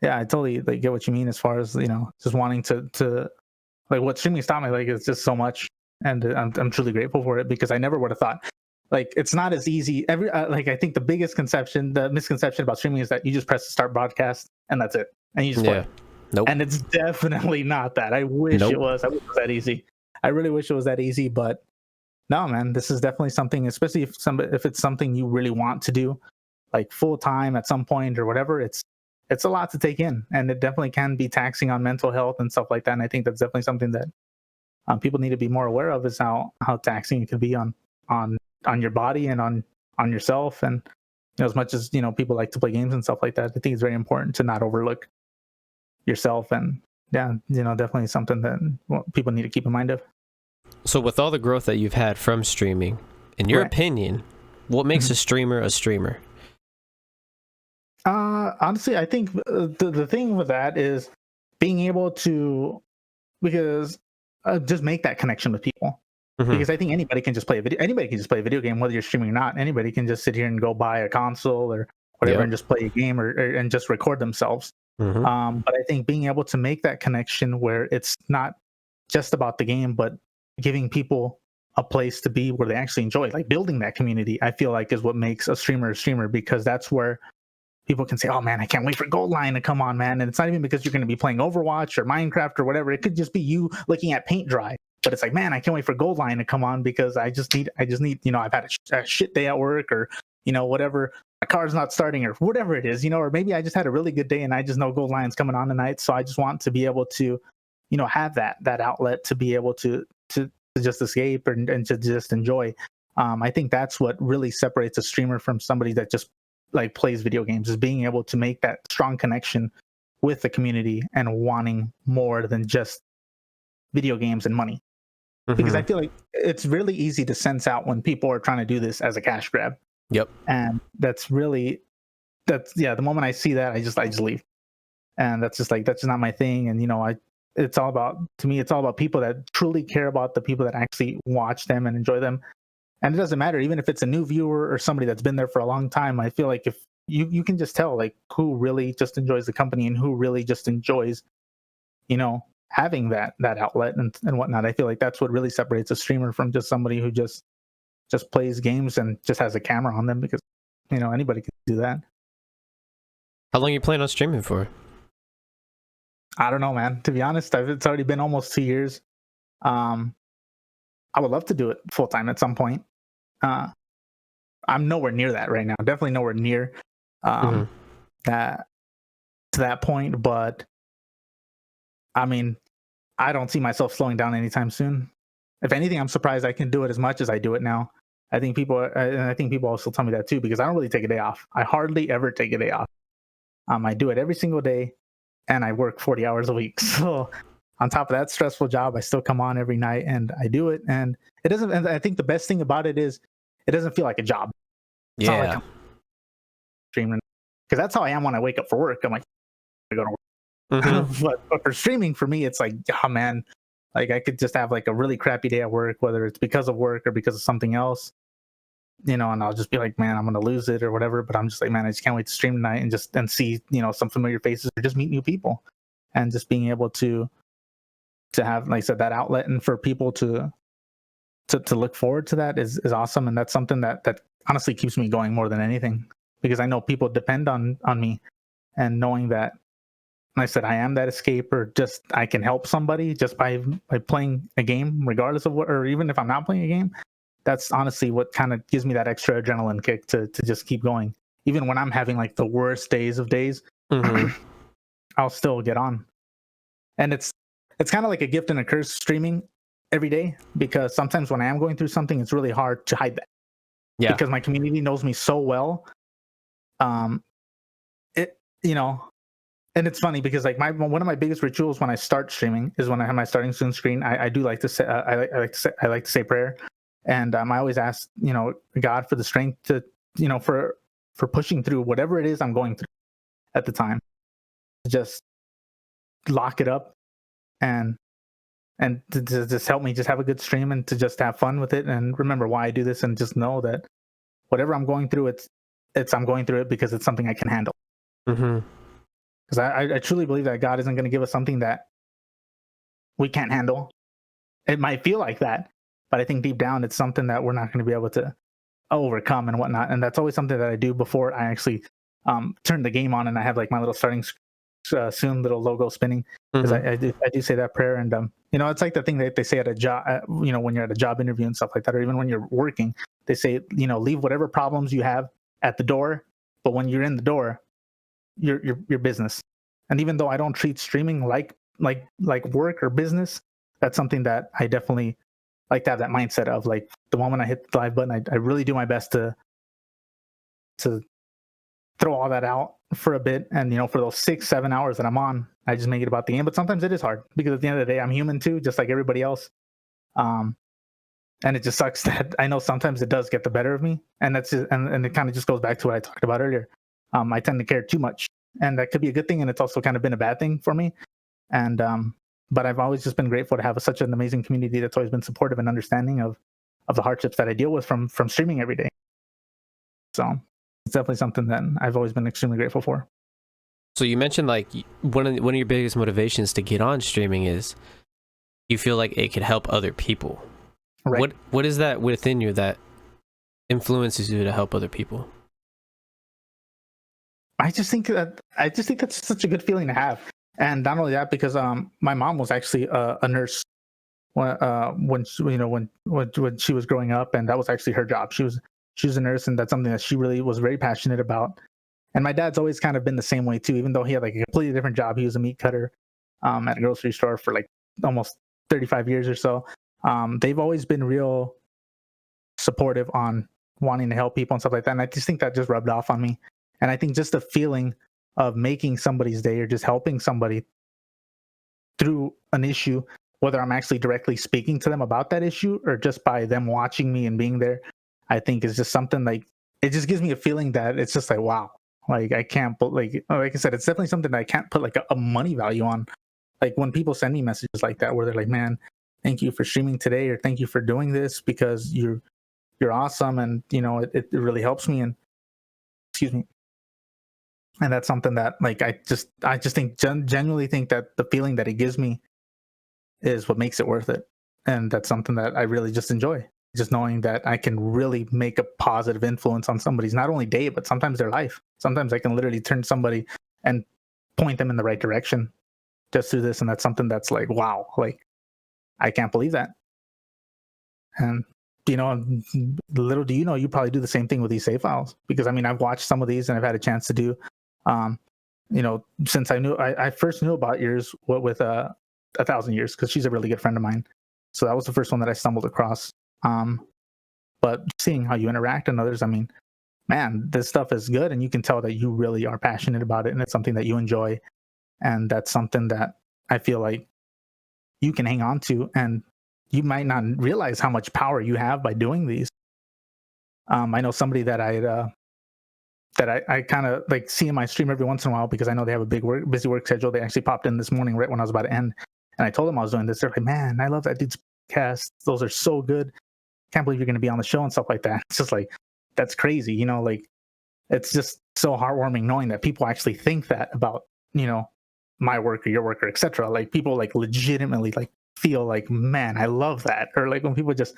yeah, I totally like get what you mean as far as just wanting to like what streaming taught me. Like, it's just so much, and I'm truly grateful for it, because I never would have thought like it's not as easy. I think the biggest misconception about streaming is that you just press the start broadcast and that's it, and you just play. Nope. And it's definitely not that. I wish it was. I wish it was that easy. I really wish it was that easy, but no, man, this is definitely something, especially if it's something you really want to do, like full time at some point or whatever. It's a lot to take in, and it definitely can be taxing on mental health and stuff like that. And I think that's definitely something that people need to be more aware of, is how taxing it can be on your body and on yourself. And as much as people like to play games and stuff like that, I think it's very important to not overlook yourself. And yeah, definitely something that people need to keep in mind of. So with all the growth that you've had from streaming, in your opinion, what makes a streamer a streamer? Honestly, I think the thing with that is being able to, because just make that connection with people. because I think anybody can just play a video. Anybody can just play a video game, whether you're streaming or not. Anybody can just sit here and go buy a console or whatever and just play a game or and just record themselves. But I think being able to make that connection where it's not just about the game, but giving people a place to be where they actually enjoy it, like building that community, I feel like is what makes a streamer, because that's where people can say, oh man, I can't wait for Gold Line to come on, man. And it's not even because you're going to be playing Overwatch or Minecraft or whatever. It could just be you looking at paint dry. But it's like, man, I can't wait for Gold Line to come on because I just need, I've had a shit day at work or, whatever, my car's not starting or whatever it is, or maybe I just had a really good day and I just know Gold Line's coming on tonight. So I just want to be able to, have that outlet to be able to just escape and to just enjoy. I think that's what really separates a streamer from somebody that just like plays video games, is being able to make that strong connection with the community and wanting more than just video games and money. Because I feel like it's really easy to sense out when people are trying to do this as a cash grab. Yep. And the moment I see that, I just leave. And that's just not my thing. And it's all about people that truly care about the people that actually watch them and enjoy them. And it doesn't matter, even if it's a new viewer or somebody that's been there for a long time. I feel like if you can just tell like who really just enjoys the company and who really just enjoys, having that outlet and whatnot. I feel like that's what really separates a streamer from just somebody who just plays games and just has a camera on them, because anybody can do that. How long you plan on streaming for? I don't know, man. To be honest, it's already been almost 2 years. I would love to do it full time at some point. I'm nowhere near that right now. Definitely nowhere near that to that point. But I mean, I don't see myself slowing down anytime soon. If anything, I'm surprised I can do it as much as I do it now. I think people also tell me that too, because I don't really take a day off. I hardly ever take a day off. I do it every single day, and I work 40 hours a week. So on top of that stressful job, I still come on every night and I do it. And it doesn't. And I think the best thing about it is it doesn't feel like a job. It's not like I'm streaming, because that's how I am when I wake up for work. I'm like, I go to work. But for streaming, for me, it's like, oh man, like I could just have like a really crappy day at work, whether it's because of work or because of something else, and I'll just be like, man, I'm gonna lose it or whatever. But I'm just like, man, I just can't wait to stream tonight and see some familiar faces or just meet new people, and just being able to have, like I said, that outlet, and for people to look forward to that is awesome. And that's something that honestly keeps me going more than anything, because I know people depend on me, and knowing that, like I said, I am that escape, or just I can help somebody just by playing a game, regardless of what, or even if I'm not playing a game. That's honestly what kind of gives me that extra adrenaline kick to just keep going. Even when I'm having like the worst days, I'll still get on. And it's kind of like a gift and a curse streaming every day, because sometimes when I am going through something, it's really hard to hide that. Yeah. Because my community knows me so well. And it's funny because like one of my biggest rituals when I start streaming is when I have my starting soon screen. I do like to say I like to say prayer, and I always ask God for the strength to for pushing through whatever it is I'm going through at the time. Just lock it up and to just help me just have a good stream and to just have fun with it, and remember why I do this, and just know that whatever I'm going through, I'm going through it because it's something I can handle. Because I truly believe that God isn't going to give us something that we can't handle. It might feel like that, but I think deep down it's something that we're not going to be able to overcome and whatnot. And that's always something that I do before I actually turn the game on, and I have like my little starting soon little logo spinning, because I do say that prayer. And it's like the thing that they say at a job, when you're at a job interview and stuff like that, or even when you're working, they say leave whatever problems you have at the door, but when you're in the door, your business. And even though I don't treat streaming like work or business, that's something that I definitely like to have that mindset of, like, the moment I hit the live button, I really do my best to throw all that out for a bit. And for those 6-7 hours that I'm on, I just make it about the game. But sometimes it is hard, because at the end of the day, I'm human too, just like everybody else. And it just sucks that I know sometimes it does get the better of me, and that's just, and it kind of just goes back to what I talked about earlier. I tend to care too much, and that could be a good thing, and it's also kind of been a bad thing for me. And but I've always just been grateful to have such an amazing community that's always been supportive and understanding of the hardships that I deal with from streaming every day. So it's definitely something that I've always been extremely grateful for. So you mentioned like one of your biggest motivations to get on streaming is you feel like it could help other people. Right. What is that within you that influences you to help other people? I just think that's such a good feeling to have, and not only that, because my mom was actually a nurse when she was growing up, and that was actually her job. She was a nurse, and that's something that she really was very passionate about. And my dad's always kind of been the same way too, even though he had like a completely different job. He was a meat cutter at a grocery store for like almost 35 years or so. They've always been real supportive on wanting to help people and stuff like that. And I just think that just rubbed off on me. And I think just the feeling of making somebody's day or just helping somebody through an issue, whether I'm actually directly speaking to them about that issue or just by them watching me and being there, I think is just something like, it just gives me a feeling that it's just like, wow, like I can't, like I said, it's definitely something that I can't put like a money value on. Like when people send me messages like that, where they're like, man, thank you for streaming today, or thank you for doing this because you're awesome. And it really helps me. And excuse me. And that's something that like I just think genuinely think that the feeling that it gives me is what makes it worth it. And that's something that I really just enjoy, just knowing that I can really make a positive influence on somebody's not only day, but sometimes their life. Sometimes I can literally turn somebody and point them in the right direction just through this. And that's something that's like, wow, like I can't believe that. And little do you know, you probably do the same thing with these save files, because I mean, I've watched some of these and I've had a chance to do since I first knew about yours with 1,000 Years, because she's a really good friend of mine. So that was the first one that I stumbled across. But seeing how you interact and others, I mean, man, this stuff is good, and you can tell that you really are passionate about it, and it's something that you enjoy, and that's something that I feel like you can hang on to, and you might not realize how much power you have by doing these. I know somebody that I kind of like see in my stream every once in a while, because I know they have a busy work schedule. They actually popped in this morning right when I was about to end, and I told them I was doing this. They're like, man, I love that dude's podcast. Those are so good. Can't believe you're going to be on the show and stuff like that. It's just like, that's crazy. Like it's just so heartwarming knowing that people actually think that about, my work or your work or etc. Like people like legitimately like feel like, man, I love that. Or like when people just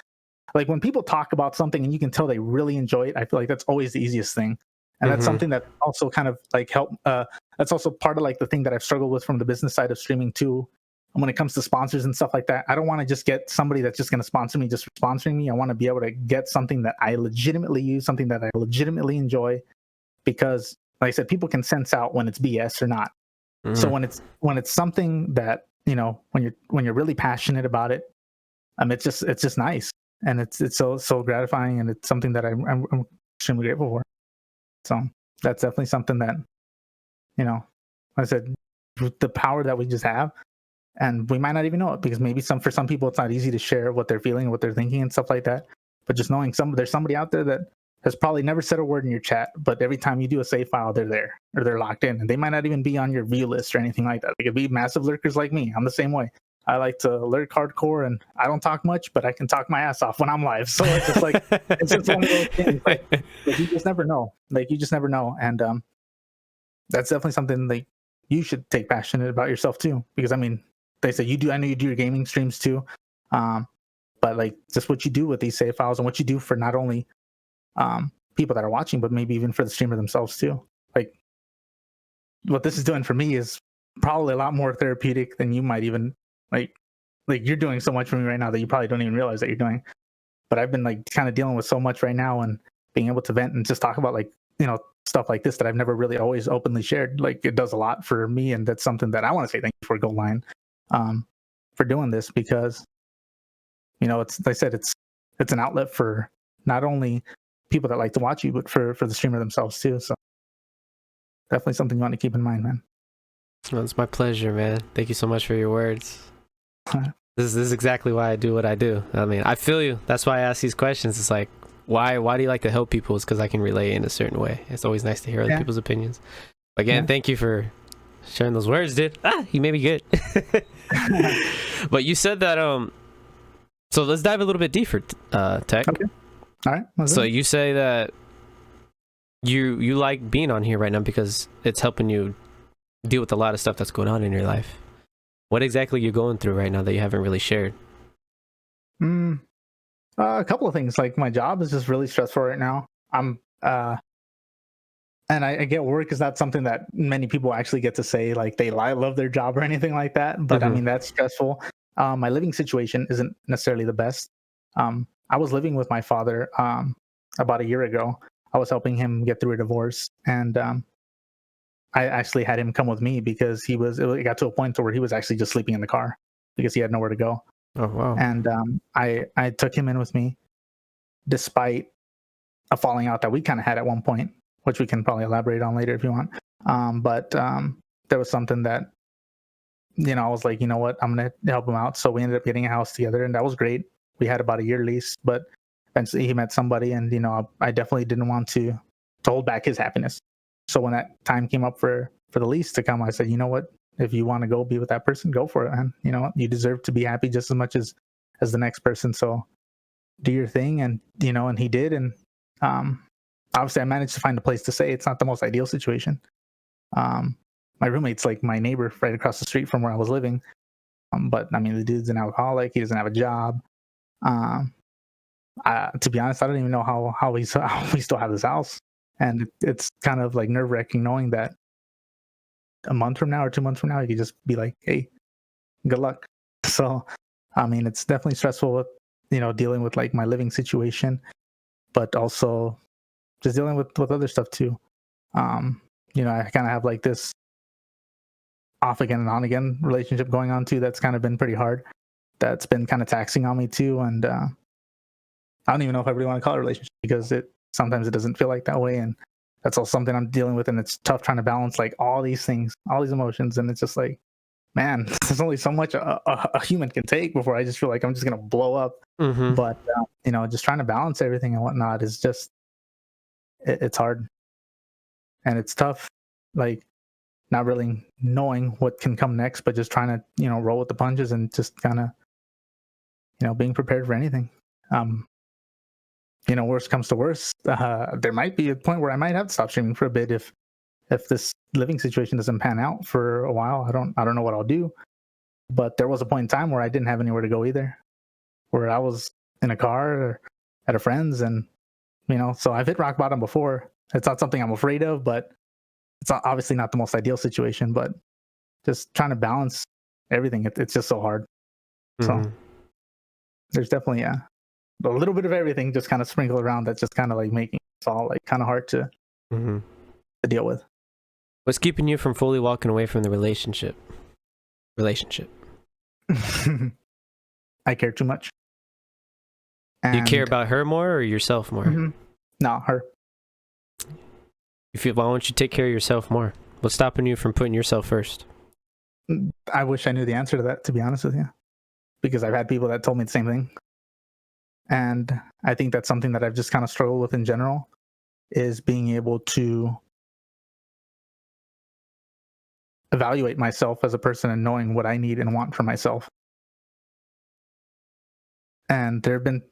like when people talk about something and you can tell they really enjoy it, I feel like that's always the easiest thing. And that's something that also kind of like that's also part of like the thing that I've struggled with from the business side of streaming too. And when it comes to sponsors and stuff like that, I don't want to just get somebody that's just going to sponsor me just for sponsoring me. I want to be able to get something that I legitimately use, something that I legitimately enjoy, because like I said, people can sense out when it's BS or not. So when it's something that, when you're really passionate about it, it's just nice. And it's so gratifying, and it's something that I'm extremely grateful for. So that's definitely something that, like I said, the power that we just have, and we might not even know it, because maybe for some people it's not easy to share what they're feeling and what they're thinking and stuff like that. But just knowing there's somebody out there that has probably never said a word in your chat, but every time you do a save file, they're there, or they're locked in, and they might not even be on your view list or anything like that. They could be massive lurkers like me. I'm the same way. I like to lurk hardcore, and I don't talk much, but I can talk my ass off when I'm live. So it's just like, it's just one of those things. Like you just never know. Like you just never know. And that's definitely something like you should take passionate about yourself too, because I mean, they say I know you do your gaming streams too. But like just what you do with these save files and what you do for not only people that are watching, but maybe even for the streamer themselves too. Like what this is doing for me is probably a lot more therapeutic than you might even like you're doing so much for me right now that you probably don't even realize that you're doing. But I've been like kind of dealing with so much right now, and being able to vent and just talk about like, stuff like this that I've never really always openly shared. Like it does a lot for me, and that's something that I want to say thank you for Gold Line for doing this, because it's like I said, it's an outlet for not only people that like to watch you, but for the streamer themselves too. So definitely something you want to keep in mind, man. Well, it's my pleasure, man. Thank you so much for your words. This is exactly why I do what I do. I mean, I feel you. That's why I ask these questions. It's like, why do you like to help people? It's because I can relate in a certain way. It's always nice to hear other people's opinions. Again, thank you for sharing those words, dude. You made me good. But you said that so let's dive a little bit deeper, Tech. Okay. All right. So you say that you like being on here right now because it's helping you deal with a lot of stuff that's going on in your life. What exactly are you going through right now that you haven't really shared? A couple of things. Like, my job is just really stressful right now. And I get work is not something that many people actually get to say, like they love their job or anything like that. But I mean, that's stressful. My living situation isn't necessarily the best. I was living with my father about a year ago. I was helping him get through a divorce, and I actually had him come with me because it got to a point where he was actually just sleeping in the car because he had nowhere to go. Oh, wow. And I took him in with me despite a falling out that we kind of had at one point, which we can probably elaborate on later if you want. But there was something that, I was like, you know what, I'm going to help him out. So we ended up getting a house together, and that was great. We had about a year lease, but eventually he met somebody, and, I definitely didn't want to hold back his happiness. So when that time came up for the lease to come, I said, you know what, if you want to go be with that person, go for it, man. You deserve to be happy just as much as the next person. So do your thing. And, and he did. And obviously I managed to find a place to stay. It's not the most ideal situation. My roommate's like my neighbor right across the street from where I was living. But I mean, the dude's an alcoholic. He doesn't have a job. To be honest, I don't even know how we still have this house. And it's kind of like nerve-wracking knowing that a month from now or 2 months from now, you could just be like, hey, good luck. So, I mean, it's definitely stressful with, dealing with like my living situation, but also just dealing with other stuff too. I kind of have like this off again and on again relationship going on too. That's kind of been pretty hard. That's been kind of taxing on me too. And I don't even know if I really want to call it a relationship because sometimes it doesn't feel like that way. And that's all something I'm dealing with. And it's tough trying to balance like all these things, all these emotions. And it's just like, man, there's only so much a human can take before I just feel like I'm just going to blow up. Mm-hmm. But, just trying to balance everything and whatnot is just, it's hard. And it's tough, like not really knowing what can come next, but just trying to, roll with the punches and just kind of, being prepared for anything. Worst comes to worst, there might be a point where I might have to stop streaming for a bit if this living situation doesn't pan out for a while. I don't know what I'll do. But there was a point in time where I didn't have anywhere to go either, where I was in a car or at a friend's, and so I've hit rock bottom before. It's not something I'm afraid of, but it's obviously not the most ideal situation. But just trying to balance everything, it's just so hard. Mm-hmm. So there's definitely a little bit of everything just kind of sprinkled around that's just kind of like making it all like kind of hard to deal with. What's keeping you from fully walking away from the relationship? I care too much. Do you care about her more or yourself more? Mm-hmm. No, her. Why don't you take care of yourself more? What's stopping you from putting yourself first? I wish I knew the answer to that, to be honest with you, because I've had people that told me the same thing. And I think that's something that I've just kind of struggled with in general, is being able to evaluate myself as a person and knowing what I need and want for myself. And there have been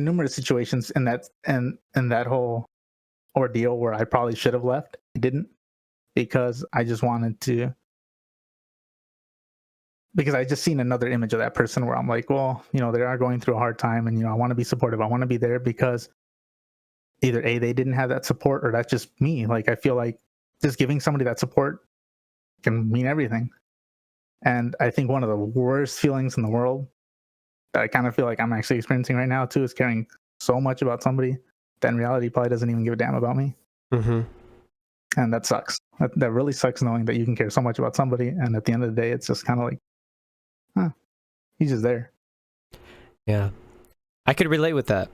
numerous situations in that whole ordeal where I probably should have left. I didn't, because I just wanted to, because I just seen another image of that person where I'm like, well, they are going through a hard time, and I want to be supportive. I want to be there because either A, they didn't have that support, or that's just me. Like, I feel like just giving somebody that support can mean everything. And I think one of the worst feelings in the world that I kind of feel like I'm actually experiencing right now too is caring so much about somebody that in reality probably doesn't even give a damn about me. Mm-hmm. And that sucks. That really sucks, knowing that you can care so much about somebody, and at the end of the day, it's just kind of like, he's just there. Yeah, I could relate with that.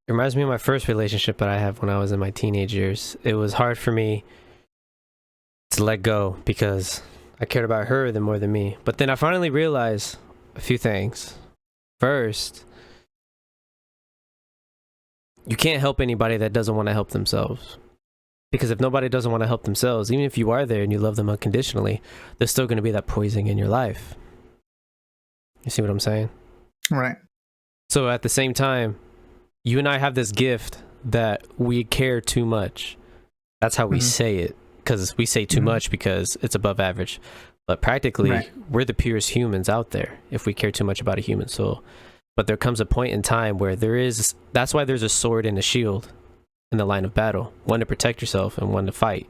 It reminds me of my first relationship that I had when I was in my teenage years. It was hard for me to let go because I cared about her more than me. But then I finally realized a few things. First, you can't help anybody that doesn't want to help themselves. Because if nobody doesn't want to help themselves, even if you are there and you love them unconditionally, there's still going to be that poison in your life. You see what I'm saying? Right. So at the same time, you and I have this gift that we care too much. That's how we say it, because we say too much because it's above average. But practically, we're the purest humans out there if we care too much about a human soul. But there comes a point in time where that's why there's a sword and a shield in the line of battle, one to protect yourself and one to fight.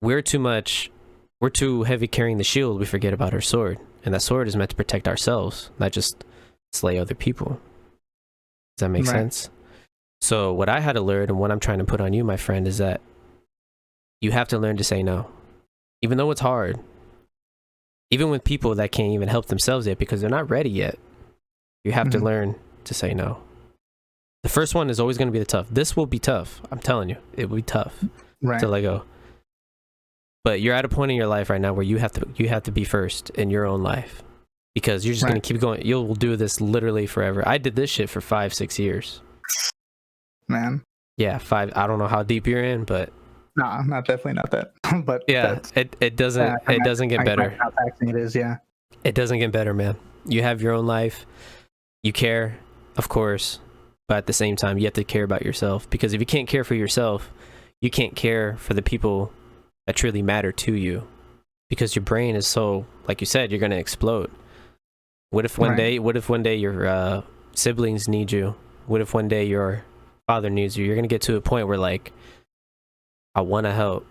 We're too heavy carrying the shield, we forget about our sword. And that sword is meant to protect ourselves, not just slay other people. Does that make sense? So what I had to learn, and what I'm trying to put on you, my friend, is that you have to learn to say no. Even though it's hard. Even with people that can't even help themselves yet because they're not ready yet. You have to learn to say no. The first one is always going to be the tough. This will be tough. I'm telling you, it will be tough to let go. But you're at a point in your life right now where you have to be first in your own life, because you're just going to keep going. You'll do this literally forever. I did this shit for 5-6 years. Man. Yeah, 5. I don't know how deep you're in, but no, definitely not that. But yeah, it doesn't get better. How taxing it is, yeah. It doesn't get better, man. You have your own life. You care, of course, but at the same time, you have to care about yourself, because if you can't care for yourself, you can't care for the people that truly matter to you, because your brain is so, like you said, you're going to explode. What if one day your siblings need you? What if one day your father needs you? You're going to get to a point where, like, I want to help,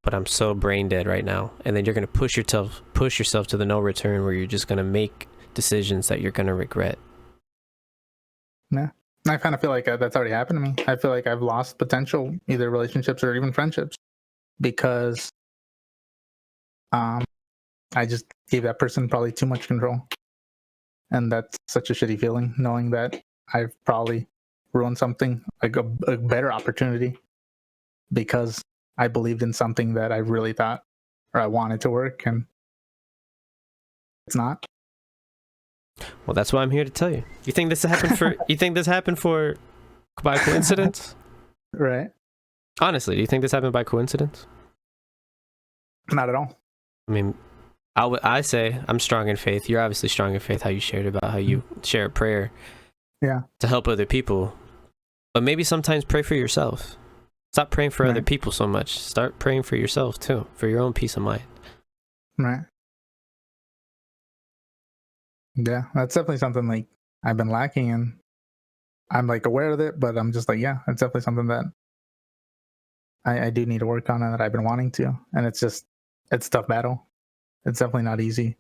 but I'm so brain dead right now. And then you're going to push yourself to the no return, where you're just going to make decisions that you're going to regret. Yeah. I kind of feel like that's already happened to me. I feel like I've lost potential, either relationships or even friendships, because I just gave that person probably too much control. And that's such a shitty feeling, knowing that I've probably ruined something, like a better opportunity, because I believed in something that I really thought or I wanted to work, and it's not. Well, that's why I'm here to tell you. You think this happened by coincidence? Right. Honestly, do you think this happened by coincidence? Not at all. I mean, I say I'm strong in faith. You're obviously strong in faith, how you shared about how you share a prayer to help other people. But maybe sometimes pray for yourself. Stop praying for other people so much. Start praying for yourself too, for your own peace of mind. Right. Yeah, that's definitely something like I've been lacking, and I'm like aware of it, but I'm just like, yeah, it's definitely something that I do need to work on, and that I've been wanting to. And it's a tough battle. It's definitely not easy.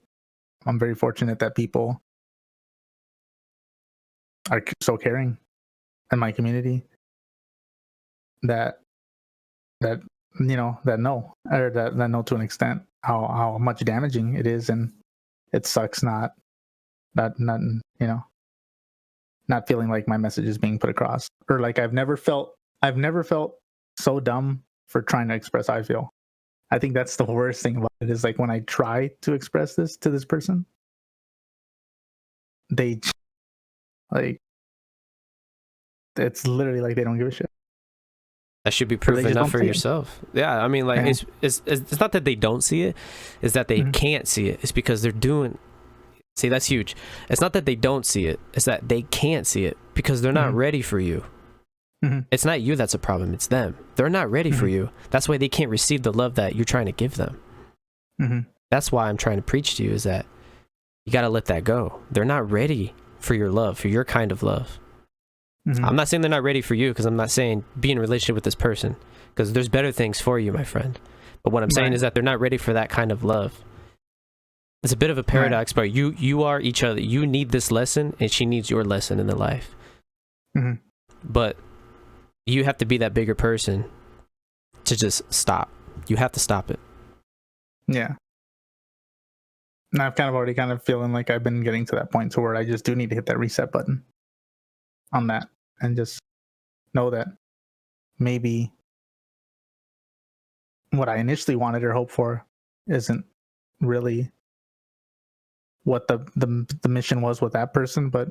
I'm very fortunate that people are so caring in my community that know to an extent how much damaging it is, and it sucks not feeling like my message is being put across, or like I've never felt so dumb for trying to express how I feel. I think that's the worst thing about it, is like when I try to express this to this person, they like, it's literally like they don't give a shit. That should be proof enough for yourself. Yeah, I mean, like, it's not that they don't see it, it's that they can't see it. It's because they're doing. See, that's huge. It's not that they don't see it, it's that they can't see it because they're not ready for you. It's not you that's a problem, it's them. They're not ready for you. That's why they can't receive the love that you're trying to give them. That's why I'm trying to preach to you, is that you got to let that go. They're not ready for your love, for your kind of love. I'm not saying they're not ready for you, because I'm not saying be in a relationship with this person, because there's better things for you, my friend. But what I'm saying is that they're not ready for that kind of love. It's a bit of a paradox, but you are each other. You need this lesson, and she needs your lesson in the life. But you have to be that bigger person to just stop. You have to stop it. Yeah. And I've already feeling like I've been getting to that point to where I just do need to hit that reset button on that, and just know that maybe what I initially wanted or hoped for isn't really what the mission was with that person, but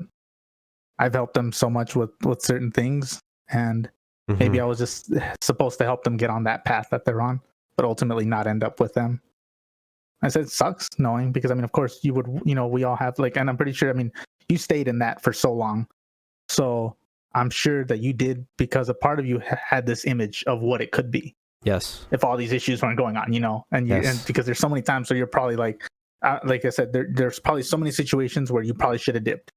I've helped them so much with certain things, and Maybe I was just supposed to help them get on that path that they're on, but ultimately not end up with them. I said, it sucks knowing, because I mean, of course you would, we all have like, and I'm pretty sure, I mean, you stayed in that for so long. So I'm sure that you did, because a part of you had this image of what it could be. Yes. If all these issues weren't going on, and and because there's so many times where you're probably like I said, there's probably so many situations where you probably should have dipped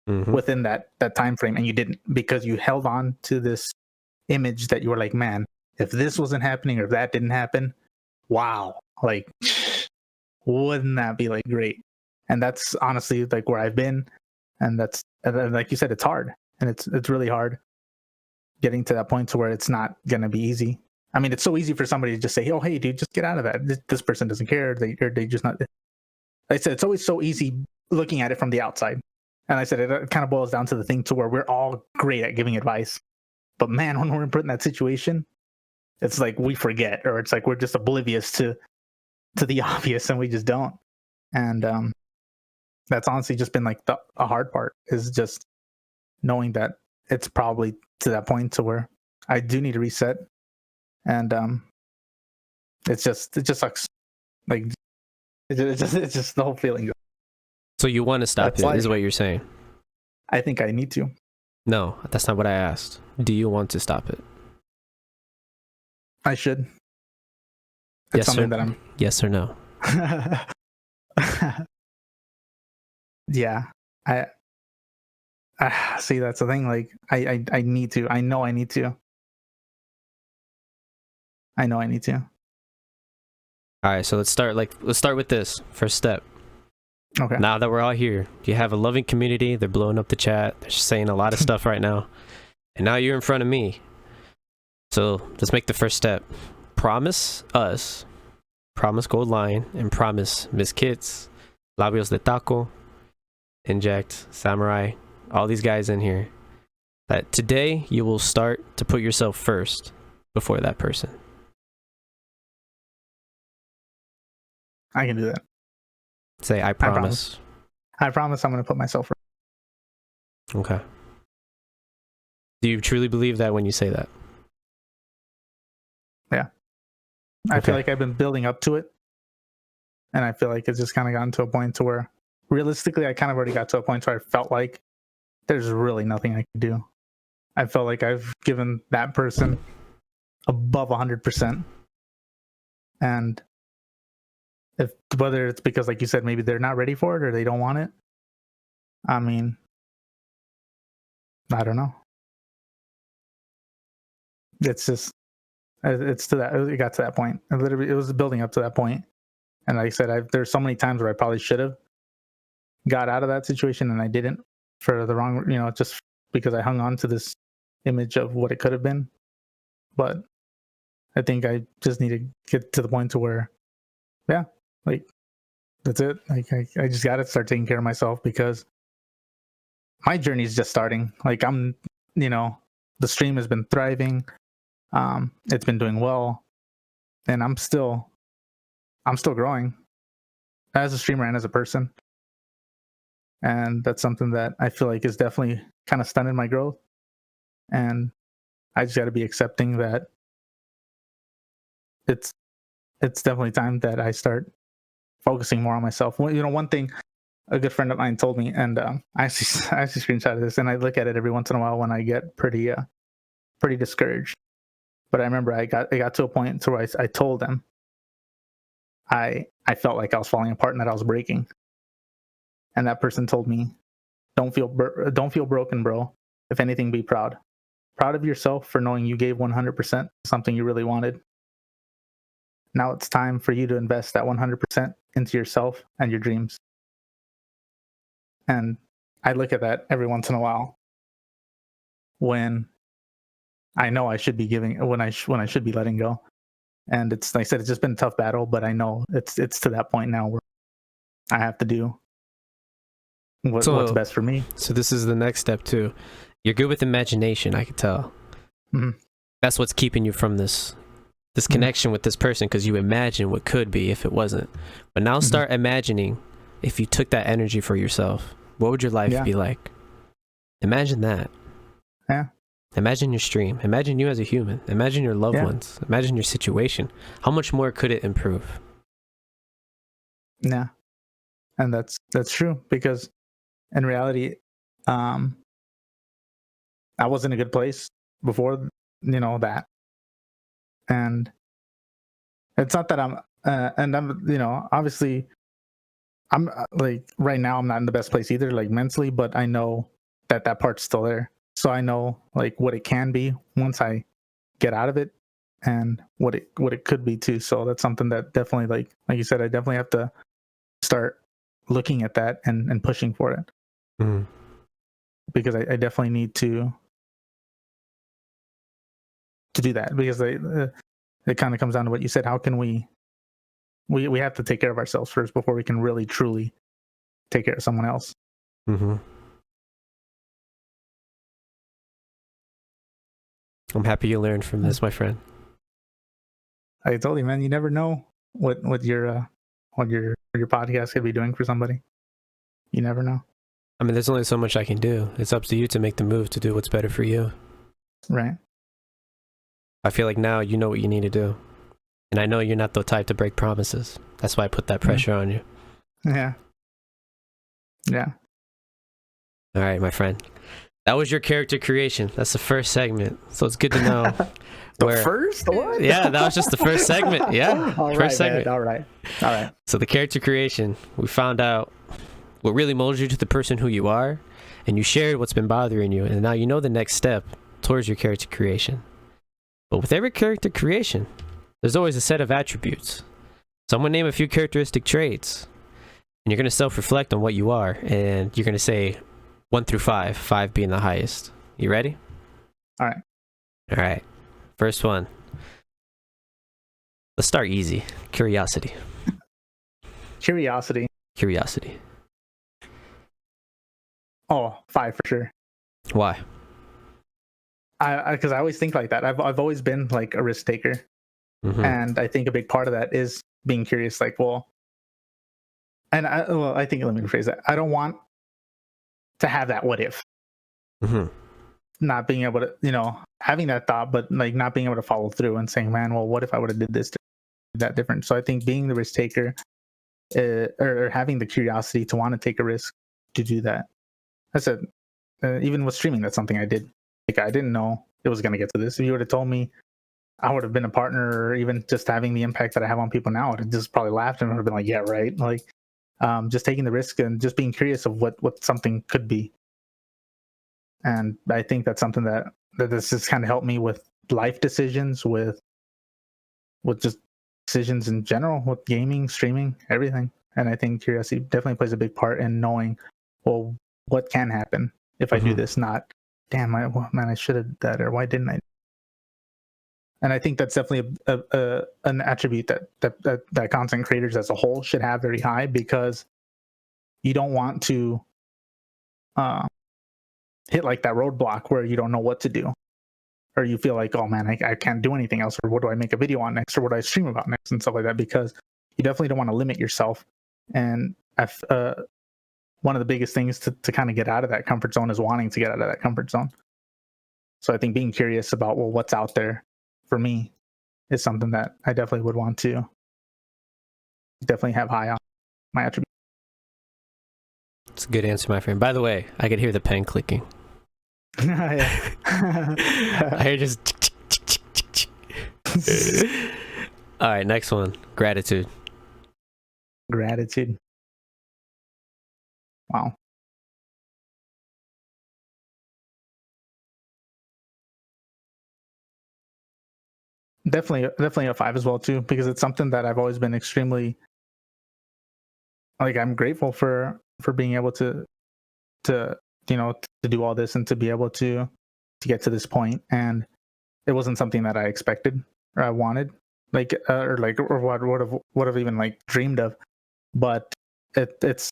within that time frame, and you didn't, because you held on to this image that you were like, man, if this wasn't happening or if that didn't happen, wow, like, wouldn't that be like great? And that's honestly like where I've been, and that's, and like you said, it's hard, and it's really hard getting to that point to where it's not gonna be easy. I mean, it's so easy for somebody to just say, oh, hey dude, just get out of that, this person doesn't care, they just not. I said, it's always so easy looking at it from the outside. And I said, it kind of boils down to the thing to where we're all great at giving advice, but man, when we're put in that situation, it's like we forget, or it's like we're just oblivious to the obvious, and we just don't. And that's honestly just been like a hard part, is just knowing that it's probably to that point to where I do need to reset. And it just sucks. Like it's just the whole feeling. So you want to stop it, is what you're saying? I think I need to. No, that's not what I asked. Do you want to stop it? I should. It's something that I'm. Yes or no? Yeah, I see. That's the thing. Like, I need to. I know I need to. I know I need to. All right, so let's start with this first step. Okay. Now that we're all here, you have a loving community. They're blowing up the chat. They're saying a lot of stuff right now, and now you're in front of me. So let's make the first step. Promise us, promise Gold Lion, and promise Miss Kits, Labios de Taco, Inject, Samurai, all these guys in here, that today you will start to put yourself first before that person. I can do that. Say, I promise. I promise I'm going to put myself first. Okay. Do you truly believe that when you say that? Yeah. I feel like I've been building up to it, and I feel like it's just kind of gotten to a point to where, realistically, I kind of already got to a point where I felt like there's really nothing I can do. I felt like I've given that person above 100%. And whether it's because, like you said, maybe they're not ready for it or they don't want it. I mean, I don't know. It's just, it's to that, it got to that point. It was building up to that point. And like I said, there's so many times where I probably should have got out of that situation, and I didn't, for the wrong, just because I hung on to this image of what it could have been. But I think I just need to get to the point to where, yeah, like, that's it. Like, I just got to start taking care of myself, because my journey is just starting. Like, I'm, the stream has been thriving. It's been doing well, and I'm still growing as a streamer and as a person. And that's something that I feel like is definitely kind of stunning my growth. And I just got to be accepting that it's definitely time that I start focusing more on myself. Well, one thing a good friend of mine told me, and I actually screenshotted this, and I look at it every once in a while when I get pretty discouraged. But I remember I got to a point to where I told him I felt like I was falling apart and that I was breaking. And that person told me, don't feel broken, bro. If anything, be proud of yourself for knowing you gave 100% something you really wanted. Now it's time for you to invest that 100% into yourself and your dreams. And I look at that every once in a while when I know I should be giving, when I should be letting go. And it's, like I said, it's just been a tough battle, but I know it's to that point now where I have to do what's best for me. So this is the next step too. You're good with imagination, I can tell. Mm-hmm. That's what's keeping you from this connection with this person, because you imagine what could be if it wasn't. But now start imagining if you took that energy for yourself, what would your life be like? Imagine that. Yeah. Imagine your stream. Imagine you as a human. Imagine your loved ones. Imagine your situation. How much more could it improve? Yeah, and that's true, because in reality, I was in a good place before, that, and it's not that I'm obviously I'm like right now I'm not in the best place either, like mentally, but I know that part's still there. So I know like what it can be once I get out of it, and what it could be too. So that's something that definitely, like you said, I definitely have to start looking at that and pushing for it. Mm. Because I definitely need to do that, because it kind of comes down to what you said. How can we have to take care of ourselves first before we can really truly take care of someone else. Mm-hmm. I'm happy you learned from this, my friend. I told you, man, you never know what your podcast could be doing for somebody. You never know. I mean, there's only so much I can do. It's up to you to make the move to do what's better for you. Right. I feel like now you know what you need to do. And I know you're not the type to break promises. That's why I put that pressure on you. Yeah. Yeah. All right, my friend. That was your character creation. That's the first segment. So it's good to know. First? What? Yeah, that was just the first segment. Yeah. All first right, segment. man. All right. So the character creation, we found out what really molds you to the person who you are, and you shared what's been bothering you, and now you know the next step towards your character creation. But with every character creation, there's always a set of attributes. So I'm going to name a few characteristic traits, and you're going to self-reflect on what you are, and you're going to say 1 through 5, 5 being the highest. You ready? All right. All right. First one. Let's start easy. Curiosity. Curiosity. Oh, 5 for sure. Why? Because I always think like that. I've always been like a risk taker, and I think a big part of that is being curious. Like, I think, let me rephrase that. I don't want to have that what if. Not being able to, having that thought, but like not being able to follow through and saying, man, well, what if I would have did this, that different? So I think being the risk taker, or having the curiosity to want to take a risk to do that. I said, even with streaming, that's something I did. Like, I didn't know it was going to get to this. If you would have told me I would have been a partner, or even just having the impact that I have on people now, I'd have just probably laughed and would have been like, yeah, right. Like, just taking the risk and just being curious of what something could be. And I think that's something that this has kind of helped me with life decisions, with just decisions in general, with gaming, streaming, everything. And I think curiosity definitely plays a big part in knowing, well, what can happen if I do this? Not, damn, I should have done that, or why didn't I? And I think that's definitely an attribute that content creators as a whole should have very high, because you don't want to hit like that roadblock where you don't know what to do, or you feel like, oh man, I can't do anything else, or what do I make a video on next, or what do I stream about next, and stuff like that, because you definitely don't want to limit yourself. And one of the biggest things to kind of get out of that comfort zone is wanting to get out of that comfort zone. So I think being curious about, well, what's out there for me is something that I definitely would want to definitely have high on my attribute. It's a good answer, my friend. By the way, I could hear the pen clicking. I hear just. All right, next one. Gratitude. Wow. Definitely a 5 as well too, because it's something that I've always been extremely, like, I'm grateful for being able to do all this and to be able to get to this point. And it wasn't something that I expected or I wanted, or would have even like dreamed of, but it's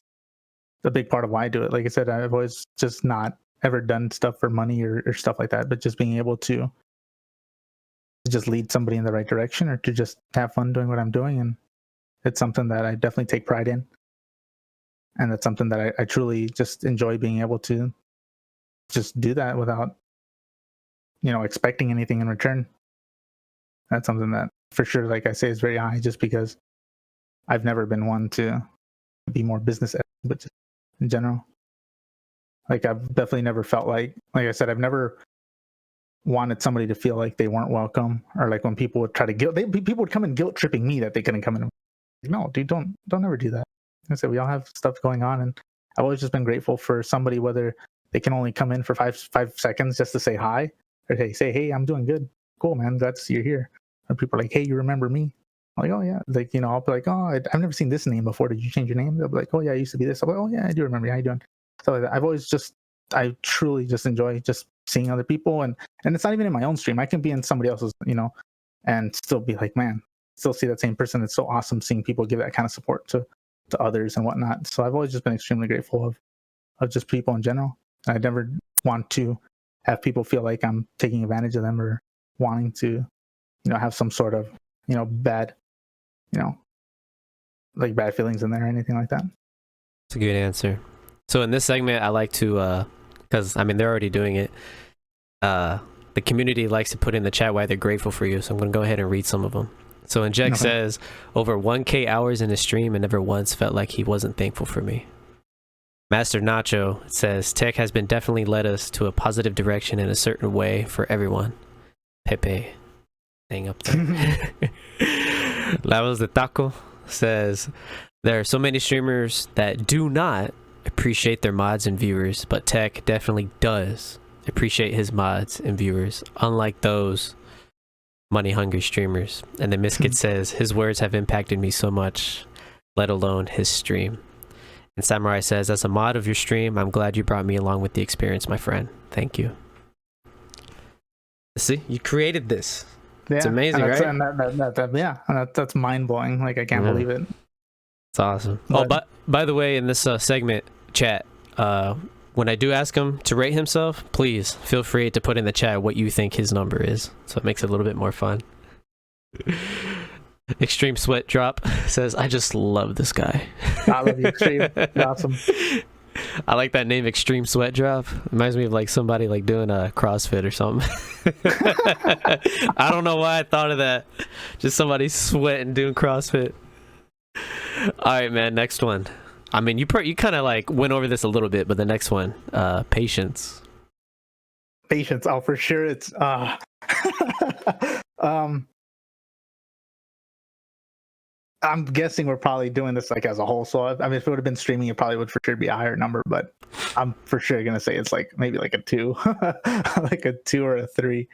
a big part of why I do it. Like I said, I've always just not ever done stuff for money or stuff like that, but just being able to just lead somebody in the right direction, or to just have fun doing what I'm doing. And it's something that I definitely take pride in. And that's something that I truly just enjoy, being able to just do that without expecting anything in return. That's something that for sure, like I say, is very high, just because I've never been one to be more business, but just in general. Like I've definitely never felt like I said, I've never wanted somebody to feel like they weren't welcome, or like when people would try to people would come and guilt tripping me that they couldn't come in. No, dude, don't ever do that. I said, we all have stuff going on, and I've always just been grateful for somebody, whether they can only come in for five seconds just to say hi, or say, hey, I'm doing good. Cool, man. That's you're here. And people are like, hey, you remember me? I'm like, oh yeah. Like, I'll be like, oh, I've never seen this name before. Did you change your name? They'll be like, oh yeah, I used to be this. I'm like, oh yeah, I do remember you. How you doing? So I've always I truly just enjoy just seeing other people, and it's not even in my own stream. I can be in somebody else's, and still be like, man, still see that same person. It's so awesome seeing people give that kind of support to others and whatnot. So I've always just been extremely grateful of just people in general. I never want to have people feel like I'm taking advantage of them, or wanting to, have some sort of, bad, like bad feelings in there or anything like that. That's a good answer. So in this segment, I like to, because they're already doing it. The community likes to put in the chat why they're grateful for you. So I'm going to go ahead and read some of them. So Inject says, over 1K hours in a stream and never once felt like he wasn't thankful for me. Master Nacho says, tech has been definitely led us to a positive direction in a certain way for everyone. Pepe. Thing up there. Lavos de Taco says, there are so many streamers that do not appreciate their mods and viewers, but tech definitely does appreciate his mods and viewers, unlike those money hungry streamers. And then Miskit says, his words have impacted me so much, let alone his stream. And Samurai says, as a mod of your stream, I'm glad you brought me along with the experience, my friend. Thank you. See, you created this. Yeah, it's amazing, right? And that's mind blowing. Like, I can't believe it. It's awesome. But by the way, in this segment chat, when I do ask him to rate himself, please feel free to put in the chat what you think his number is, so it makes it a little bit more fun. Extreme Sweat Drop says, I just love this guy. I love you, Extreme. Awesome. I like that name, Extreme Sweat Drop. Reminds me of like somebody like doing a CrossFit or something. I don't know why I thought of that. Just somebody sweating doing CrossFit. All right, man. Next one. You kind of like went over this a little bit, but the next one, patience. Patience. Oh, for sure. It's I'm guessing we're probably doing this like as a whole. So if it would have been streaming, it probably would for sure be a higher number. But I'm for sure gonna say it's like maybe like a 2, like a 2 or a 3.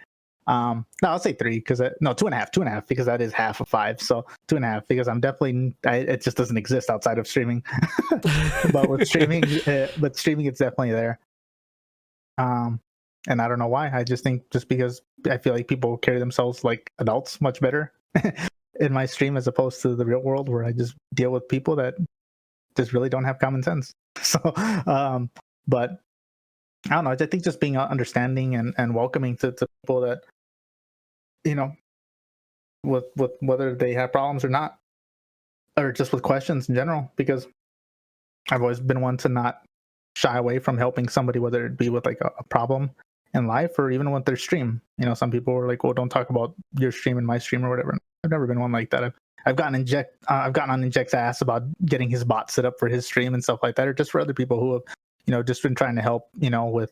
No, I'll say 3 because 2.5 because that is half of 5. So 2.5 because I'm definitely it just doesn't exist outside of streaming. But with streaming, it's definitely there. And I don't know why. I just think just because I feel like people carry themselves like adults much better in my stream as opposed to the real world where I just deal with people that just really don't have common sense. So, but I don't know. I think just being understanding and welcoming to people that, with whether they have problems or not, or just with questions in general, because I've always been one to not shy away from helping somebody, whether it be with like a problem in life or even with their stream. Some people are like, well, don't talk about your stream and my stream or whatever. I've never been one like that. I've gotten on Inject's ass about getting his bot set up for his stream and stuff like that, or just for other people who have, just been trying to help, with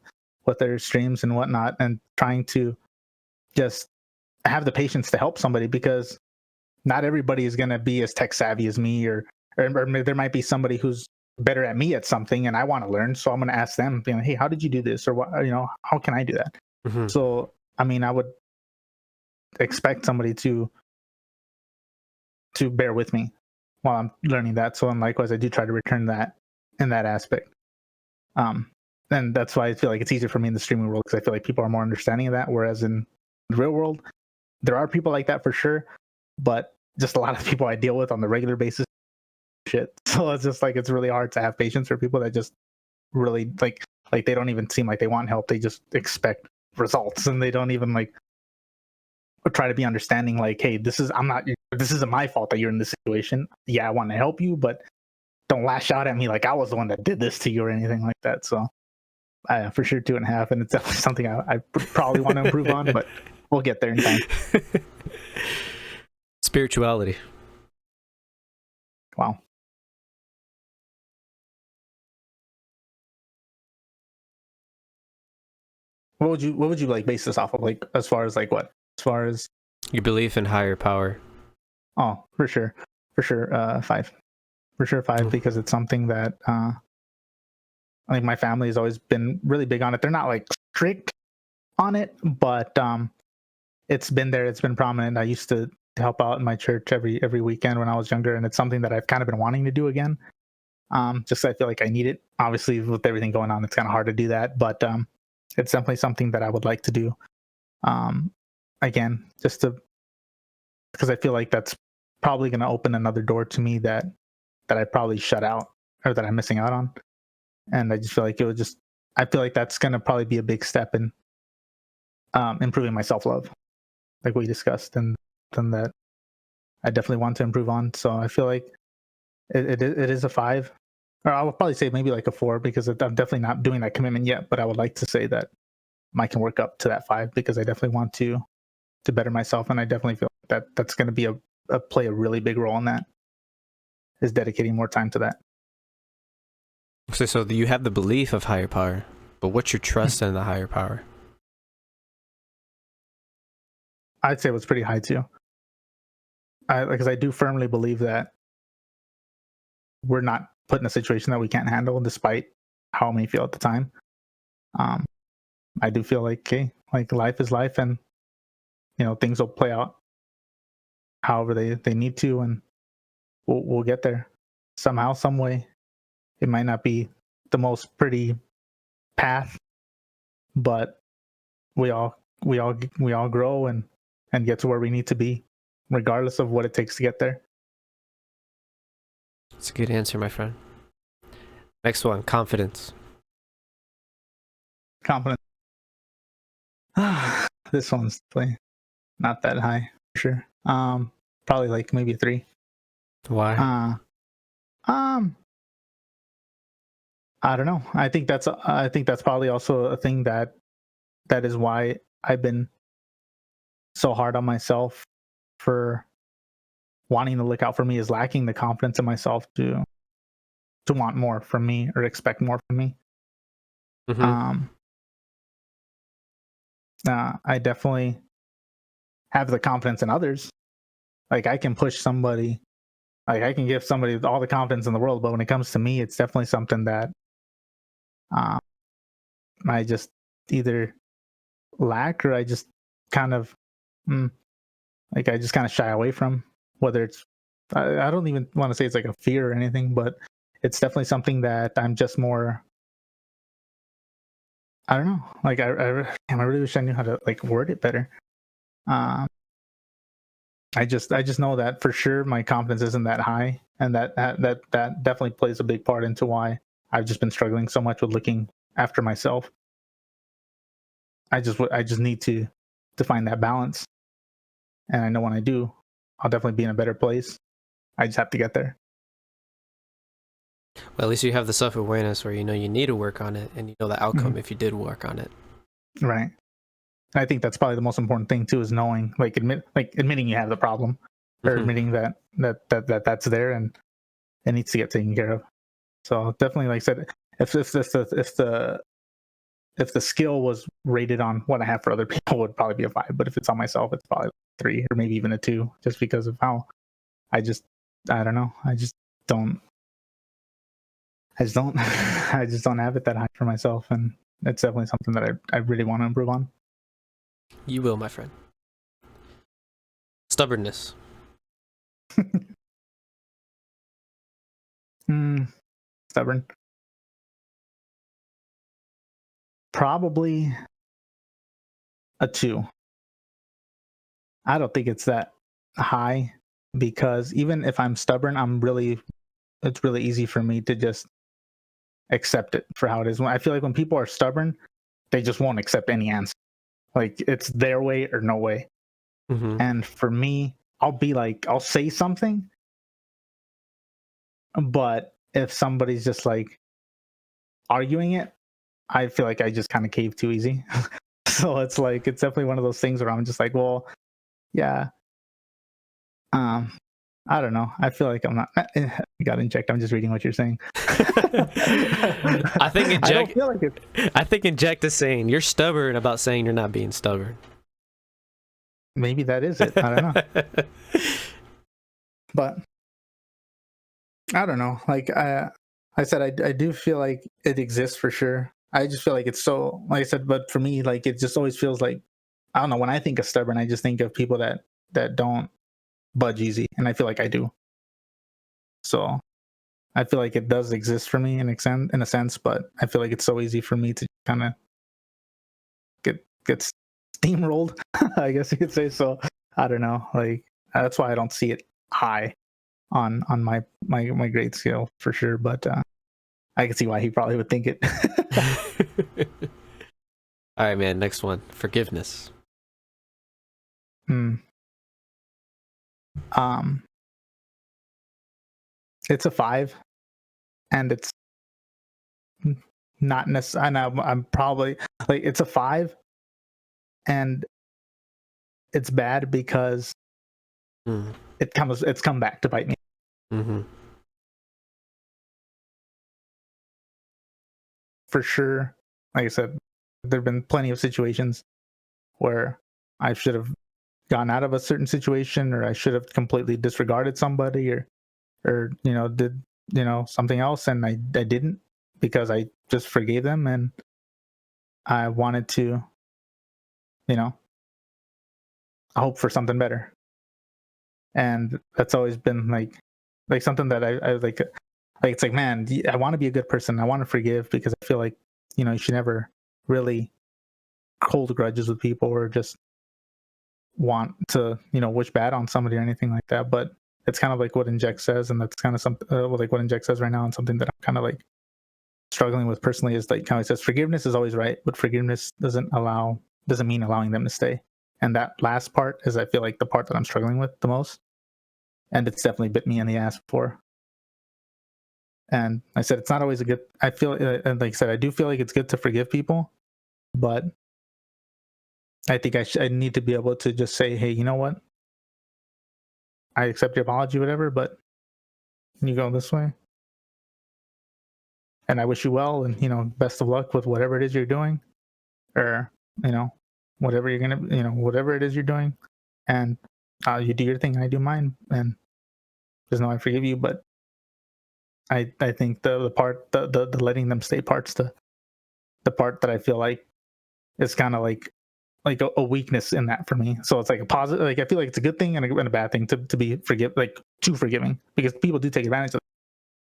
their streams and whatnot, and trying to just have the patience to help somebody, because not everybody is going to be as tech savvy as me, or there might be somebody who's better at me at something and I want to learn. So I'm going to ask them, being like, hey, how did you do this? Or what, how can I do that? Mm-hmm. So, I would expect somebody to bear with me while I'm learning that. So, and likewise, I do try to return that in that aspect. And that's why I feel like it's easier for me in the streaming world, because I feel like people are more understanding of that. Whereas in the real world, there are people like that for sure, but just a lot of people I deal with on the regular basis, shit. So it's just like, it's really hard to have patience for people that just really like they don't even seem like they want help. They just expect results, and they don't even like try to be understanding. Like, hey, this isn't my fault that you're in this situation. Yeah, I want to help you, but don't lash out at me like I was the one that did this to you or anything like that. So For sure 2.5, and it's definitely something I probably want to improve on, but we'll get there in time. Spirituality. Wow. What would you like base this off of? Like as far as like what? As far as Your belief in higher power. oh, for sure, 5. For sure 5 because it's something that I think my family has always been really big on it. They're not like strict on it, but it's been there. It's been prominent. I used to help out in my church every weekend when I was younger, and it's something that I've kind of been wanting to do again. Just I feel like I need it. Obviously, with everything going on, it's kind of hard to do that, but it's definitely something that I would like to do. Again, just to because I feel like that's probably going to open another door to me that I probably shut out or that I'm missing out on, and I just feel like it would just. I feel like that's going to probably be a big step in improving my self love, like we discussed, and that I definitely want to improve on. So I feel like it is a 5, or I would probably say maybe like a 4 because I'm definitely not doing that commitment yet. But I would like to say that I can work up to that 5 because I definitely want to better myself, and I definitely feel that that's going to be play a really big role in that. Is dedicating more time to that. So you have the belief of higher power, but what's your trust in the higher power? I'd say it was pretty high too. Because I do firmly believe that we're not put in a situation that we can't handle, despite how it may feel at the time. I do feel like, okay, like life is life, and things will play out however they need to, and we'll get there somehow, some way. It might not be the most pretty path, but we all grow and get to where we need to be, regardless of what it takes to get there. That's a good answer, my friend. Next one, confidence. Confidence. This one's not that high for sure. Probably like maybe a 3. Why? I don't know. I think that's probably also a thing that is why I've been so hard on myself for wanting to look out for me, is lacking the confidence in myself to want more from me or expect more from me. Mm-hmm. I definitely have the confidence in others. Like I can push somebody, like I can give somebody all the confidence in the world, but when it comes to me, it's definitely something that I just either lack or I just kind of like I just kind of shy away from. Whether it's I don't even want to say it's like a fear or anything, but it's definitely something that I'm just more. I don't know. Like I really wish I knew how to like word it better. I just know that for sure my confidence isn't that high, and that definitely plays a big part into why I've just been struggling so much with looking after myself. I just need to find that balance, and I know when I do, I'll definitely be in a better place. I just have to get there. Well, at least you have the self-awareness where you know you need to work on it, and you know the outcome if you did work on it. Right. I think that's probably the most important thing too, is knowing, like admitting you have the problem, or admitting that that's there and it needs to get taken care of. So definitely, like I said, if the skill was rated on what I have for other people, it would probably be a 5. But if it's on myself, it's probably 3 or maybe even a 2, just because of how I don't know. I just don't I just don't have it that high for myself, and it's definitely something that I really want to improve on. You will, my friend. Stubbornness. Stubborn. Probably a 2. I don't think it's that high, because even if I'm stubborn, it's really easy for me to just accept it for how it is. I feel like when people are stubborn, they just won't accept any answer. Like it's their way or no way. Mm-hmm. And for me, I'll say something, but if somebody's just like arguing it, I feel like I just kind of cave too easy. So it's like it's definitely one of those things where I'm just like, well, yeah. Um, I don't know. I feel like I'm not. Got inject. I'm just reading what you're saying. I think I don't inject. feel like it. I think inject is saying you're stubborn about saying you're not being stubborn. Maybe that is it. I don't know. But I don't know. Like I said, I do feel like it exists for sure. I just feel like it's so, like I said, but for me, like it just always feels like, I don't know. When I think of stubborn, I just think of people that don't budge easy, and I feel like I do. So I feel like it does exist for me in a sense, but I feel like it's so easy for me to kind of get steamrolled, I guess you could say. So I don't know. Like that's why I don't see it high on my grade scale for sure. But I can see why he probably would think it. All right, man. Next one, forgiveness. Um, it's a 5, and it's not necessarily. I'm probably like it's a 5, and it's bad because it's come back to bite me. Mm-hmm. For sure. Like I said, there've been plenty of situations where I should have gone out of a certain situation, or I should have completely disregarded somebody, or did something else, and I didn't, because I just forgave them, and I wanted to hope for something better. And that's always been like something that I like it's like, man, I want to be a good person, I want to forgive, because I feel like you should never really hold grudges with people, or just want to wish bad on somebody or anything like that. But it's kind of like what Inject says, and that's kind of something like what Inject says right now, and something that I'm kind of like struggling with personally, is like kind of says forgiveness is always right, but forgiveness doesn't mean allowing them to stay. And that last part is, I feel like, the part that I'm struggling with the most, and it's definitely bit me in the ass before. And I said it's not always a good. I feel, and like I said, I do feel like it's good to forgive people, but I think I need to be able to just say, hey, you know what? I accept your apology, whatever, but you go this way, and I wish you well, and best of luck with whatever it is you're doing, or whatever you're gonna, whatever it is you're doing, and you do your thing, I do mine, and just know I forgive you. But I think the part, the letting them stay part's the part that I feel like is kind of like a weakness in that for me. So it's like a positive, like I feel like it's a good thing and a bad thing to be too forgiving, because people do take advantage of that.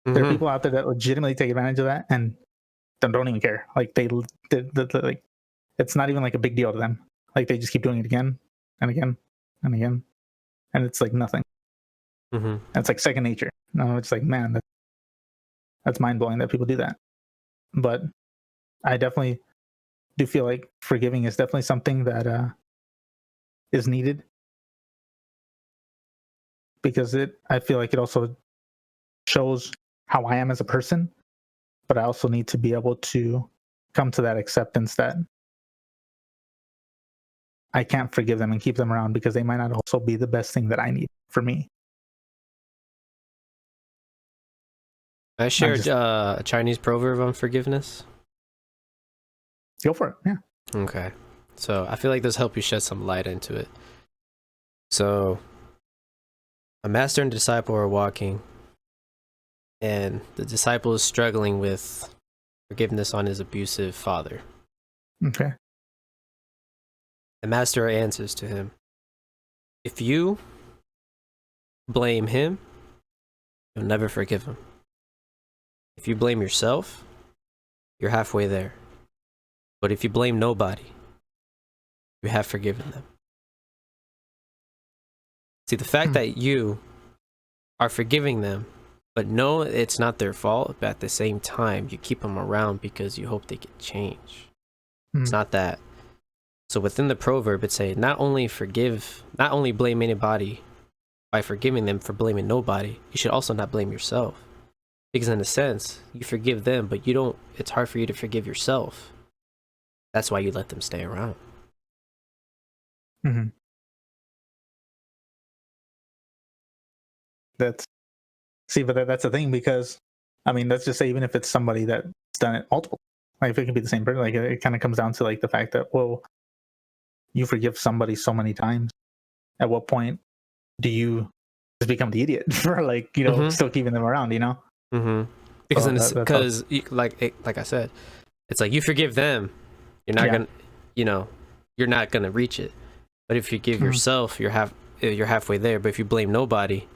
Mm-hmm. There are people out there that legitimately take advantage of that, and don't even care. Like they like, it's not even like a big deal to them. Like they just keep doing it again and again and again, and it's like nothing. Mm-hmm. And it's like second nature. No, it's like, man, that's mind blowing that people do that. But I definitely do feel like forgiving is definitely something that is needed, because I feel like it also shows how I am as a person, but I also need to be able to come to that acceptance that I can't forgive them and keep them around, because they might not also be the best thing that I need for me. I shared a Chinese proverb on forgiveness. Go for it. Yeah. Okay. So I feel like this helps you shed some light into it. So a master and disciple are walking, and the disciple is struggling with forgiveness on his abusive father. Okay. The master answers to him, if you blame him, you'll never forgive him. If you blame yourself, you're halfway there. But if you blame nobody, you have forgiven them. See, the fact that you are forgiving them, but no, it's not their fault, but at the same time, you keep them around because you hope they can change. It's not that. So within the proverb, it's saying not only blame anybody by forgiving them for blaming nobody, you should also not blame yourself. Because in a sense, you forgive them, but you don't. It's hard for you to forgive yourself. That's why you let them stay around. Mm-hmm. That's see, but that's the thing, because I mean, let's just say even if it's somebody that's done it multiple, like if it can be the same person, like it kind of comes down to like the fact that, well, you forgive somebody so many times. At what point do you just become the idiot for like, still keeping them around, Because So like I said, it's like you forgive them, you're not gonna, you're not gonna reach it. But if you give yourself, you're halfway there. But if you blame nobody,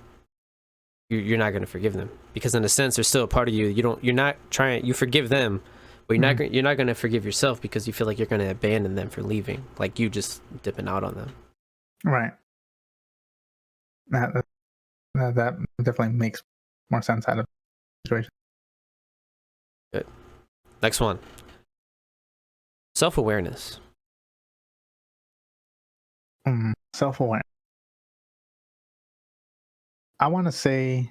you're not gonna forgive them, because in a sense, there's still a part of you. You forgive them, but you're not gonna forgive yourself because you feel like you're gonna abandon them for leaving, like you just dipping out on them. Right. That definitely makes more sense out of the situation. Good. Next one. Self-awareness. Self-awareness. I want to say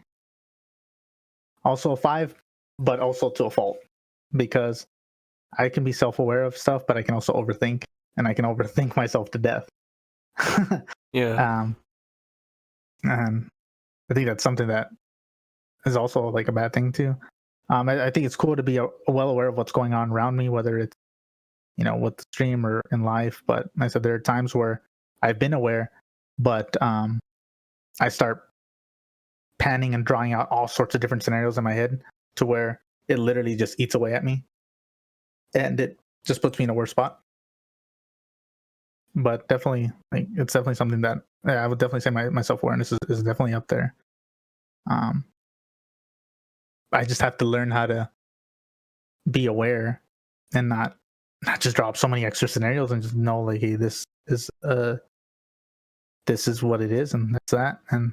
also a 5, but also to a fault, because I can be self-aware of stuff, but I can also overthink, and I can overthink myself to death. Yeah. And I think that's something that is also like a bad thing too. I think it's cool to be well aware of what's going on around me, whether it's with the stream or in life. But like I said, there are times where I've been aware, but I start panning and drawing out all sorts of different scenarios in my head to where it literally just eats away at me, and it just puts me in a worse spot. But definitely, like, it's definitely something that I would definitely say my self-awareness is definitely up there. I just have to learn how to be aware and not just drop so many extra scenarios, and just know like, hey, this is what it is, and that's that. And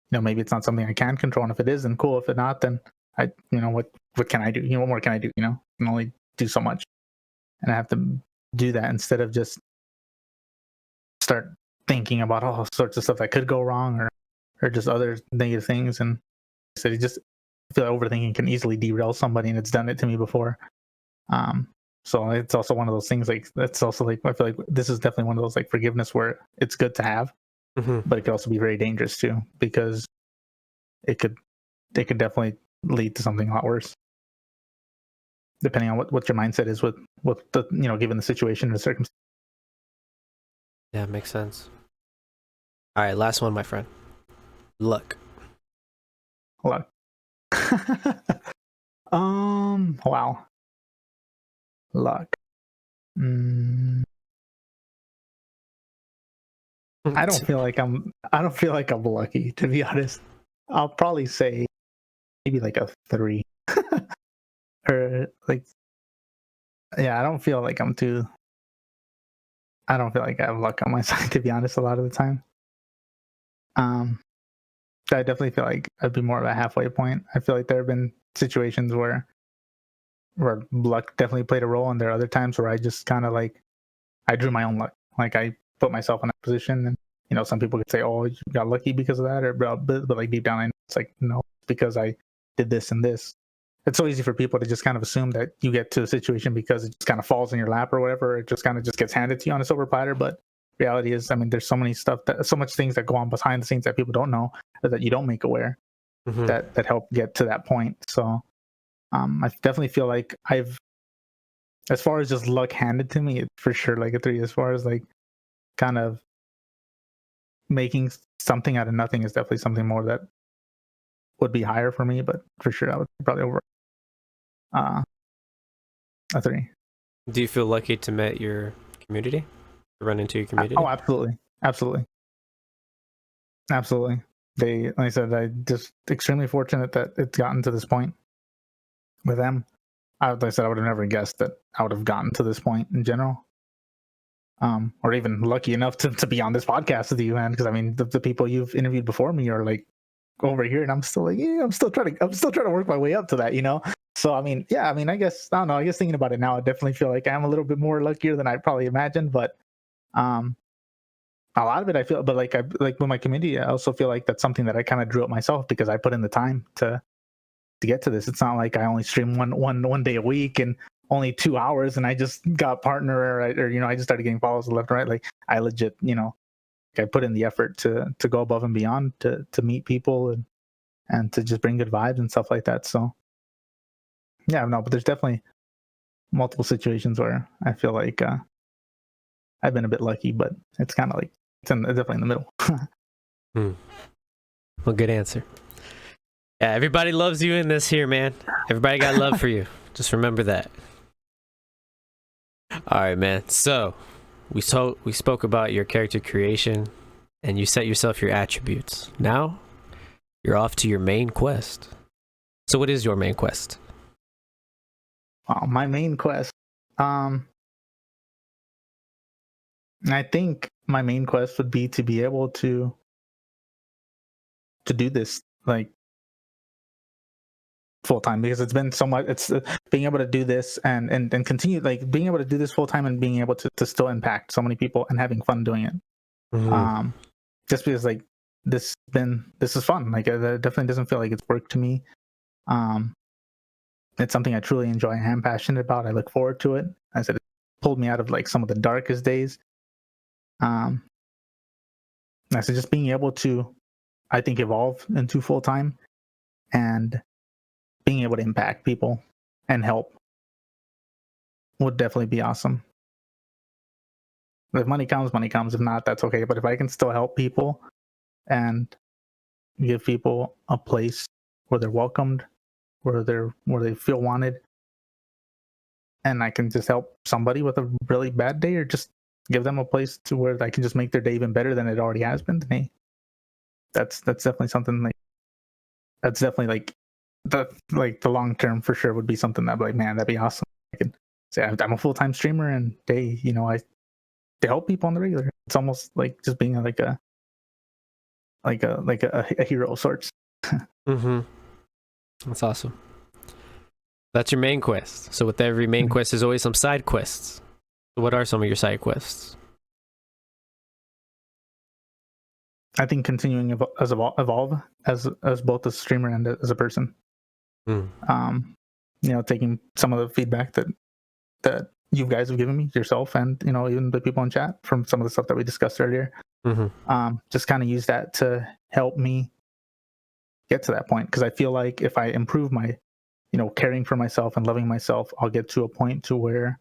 maybe it's not something I can control, and if it is, then cool. If it not, then I what can I do? What more can I do? I can only do so much, and I have to do that instead of just start thinking about all sorts of stuff that could go wrong, or just other negative things. And so I feel like overthinking can easily derail somebody, and it's done it to me before. So it's also one of those things, like, that's also like, I feel like this is definitely one of those like forgiveness where it's good to have, but it could also be very dangerous too, because it could definitely lead to something a lot worse, depending on what your mindset is with the given the situation and the circumstance. Yeah, makes sense. All right, last one, my friend. Luck. Luck. Wow. Luck. I don't feel like I'm lucky, to be honest. I'll probably say maybe like a 3. Or like, yeah, I don't feel like I don't feel like I have luck on my side, to be honest, a lot of the time. I definitely feel like I'd be more of a halfway point. I feel like there have been situations where luck definitely played a role, and there are other times where I just kind of like, I drew my own luck. Like, I put myself in that position, and some people could say, "Oh, you got lucky because of that," or but like deep down, I know it's like, no, it's because I did this and this. It's so easy for people to just kind of assume that you get to a situation because it just kind of falls in your lap or whatever. It just kind of just gets handed to you on a silver platter. But reality is, I mean, there's so much things that go on behind the scenes that people don't know, that you don't make aware, that help get to that point. So I definitely feel like as far as just luck handed to me, it's for sure like a 3. As far as like kind of making something out of nothing is definitely something more that would be higher for me, but for sure I would probably over a 3. Do you feel lucky to meet your community? To run into your community? Oh, absolutely. Like I said, I just extremely fortunate that it's gotten to this point with them. Like I said, I would have never guessed that I would have gotten to this point in general. Or even lucky enough to be on this podcast with you, man. Because I mean, the people you've interviewed before me are like over here, and I'm still like, yeah, I'm still trying to work my way up to that, So I mean, yeah, I mean, I guess I don't know. I guess thinking about it now, I definitely feel like I'm a little bit more luckier than I probably imagined. But a lot of it, I feel, but like with my community, I also feel like that's something that I kind of drew up myself, because I put in the time to to get to this. It's not like I only stream one day a week and only 2 hours, and I just got partner or I just started getting followers left and right. Like I legit, I put in the effort to go above and beyond to meet people and to just bring good vibes and stuff like that. So yeah, no, but there's definitely multiple situations where I feel like I've been a bit lucky, but it's kind of like it's definitely in the middle. Well, good answer. Yeah, everybody loves you in this here, man. Everybody got love for you. Just remember that. All right, man. So we spoke about your character creation, and you set yourself your attributes. Now you're off to your main quest. So what is your main quest? My main quest. I think my main quest would be to be able to do this like full time, because it's been so much. It's being able to do this and continue like being able to do this full time and being able to still impact so many people and having fun doing it. Mm-hmm. Just because like this is fun. Like it definitely doesn't feel like it's work to me. It's something I truly enjoy and am passionate about. I look forward to it. I said it pulled me out of like some of the darkest days. I said just being able to, I think, evolve into full time and being able to impact people and help would definitely be awesome. If money comes, money comes. If not, that's okay. But if I can still help people and give people a place where they're welcomed, where they feel wanted, and I can just help somebody with a really bad day, or just give them a place to where I can just make their day even better than it already has been, then hey, that's definitely something like the long term for sure would be something that like, man, that'd be awesome. I can say I'm a full-time streamer and they, I to help people on the regular. It's almost like just being like a hero of sorts. Mm-hmm. That's awesome. That's your main quest. So with every main quest, there's always some side quests. So what are some of your side quests? I think continuing evolve as both a streamer and as a person. Taking some of the feedback that you guys have given me, yourself, and even the people in chat from some of the stuff that we discussed earlier. Just kind of use that to help me get to that point, because I feel like if I improve my caring for myself and loving myself, I'll get to a point to where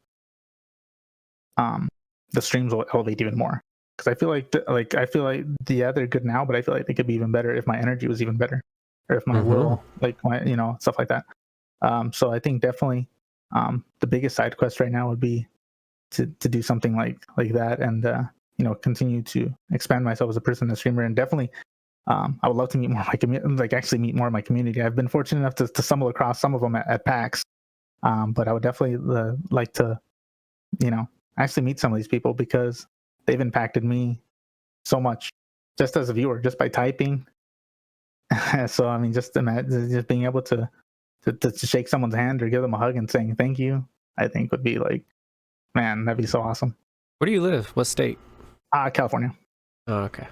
the streams will elevate even more. Because I feel like they're good now, but I feel like they could be even better if my energy was even better, or if my will, like my stuff like that. So I think definitely the biggest side quest right now would be to do something like that, and continue to expand myself as a person, a streamer, and definitely I would love to meet more of my community, like actually meet more of my community. I've been fortunate enough to stumble across some of them at PAX, but I would definitely like to actually meet some of these people, because they've impacted me so much just as a viewer, just by typing. So I mean, just imagine just being able to shake someone's hand or give them a hug and saying thank you, I think would be like, man, that'd be so awesome. Where do you live? What state? California. Oh, okay.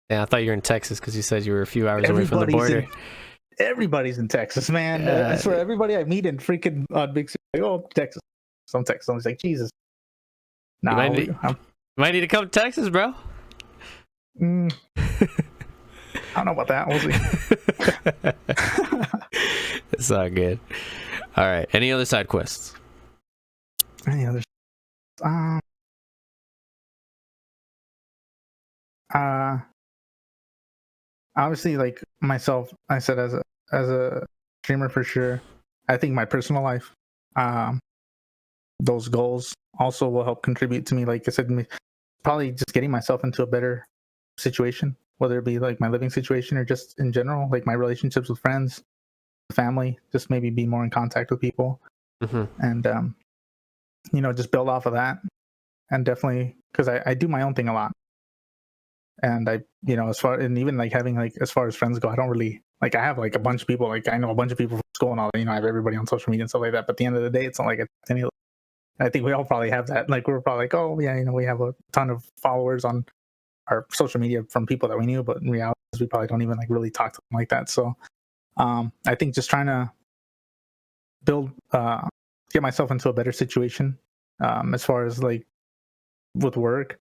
Yeah, I thought you were in Texas because you said you were a few hours away from the border. Everybody's in Texas, man. I swear, everybody I meet in freaking big city, like, oh, Texas. Some Texas. I was like, Jesus. No, you might need to come to Texas, bro. I don't know about that. We'll see. It's all good. All right. Any other side quests? Any others? Obviously, like myself, I said as a streamer for sure. I think my personal life, those goals also will help contribute to me. Like I said, probably just getting myself into a better situation, whether it be like my living situation or just in general, like my relationships with friends, family, just maybe be more in contact with people, and just build off of that. And definitely, because I do my own thing a lot, and I as far, and even like having like as far as friends go, I don't really like, I have like a bunch of people, like I know a bunch of people from school and all, I have everybody on social media and stuff like that, but at the end of the day, it's not like it's any. I think we all probably have that. Like we're probably like, oh yeah, we have a ton of followers on our social media from people that we knew, but in reality, we probably don't even like really talk to them like that. So I think just trying to build get myself into a better situation, as far as like with work,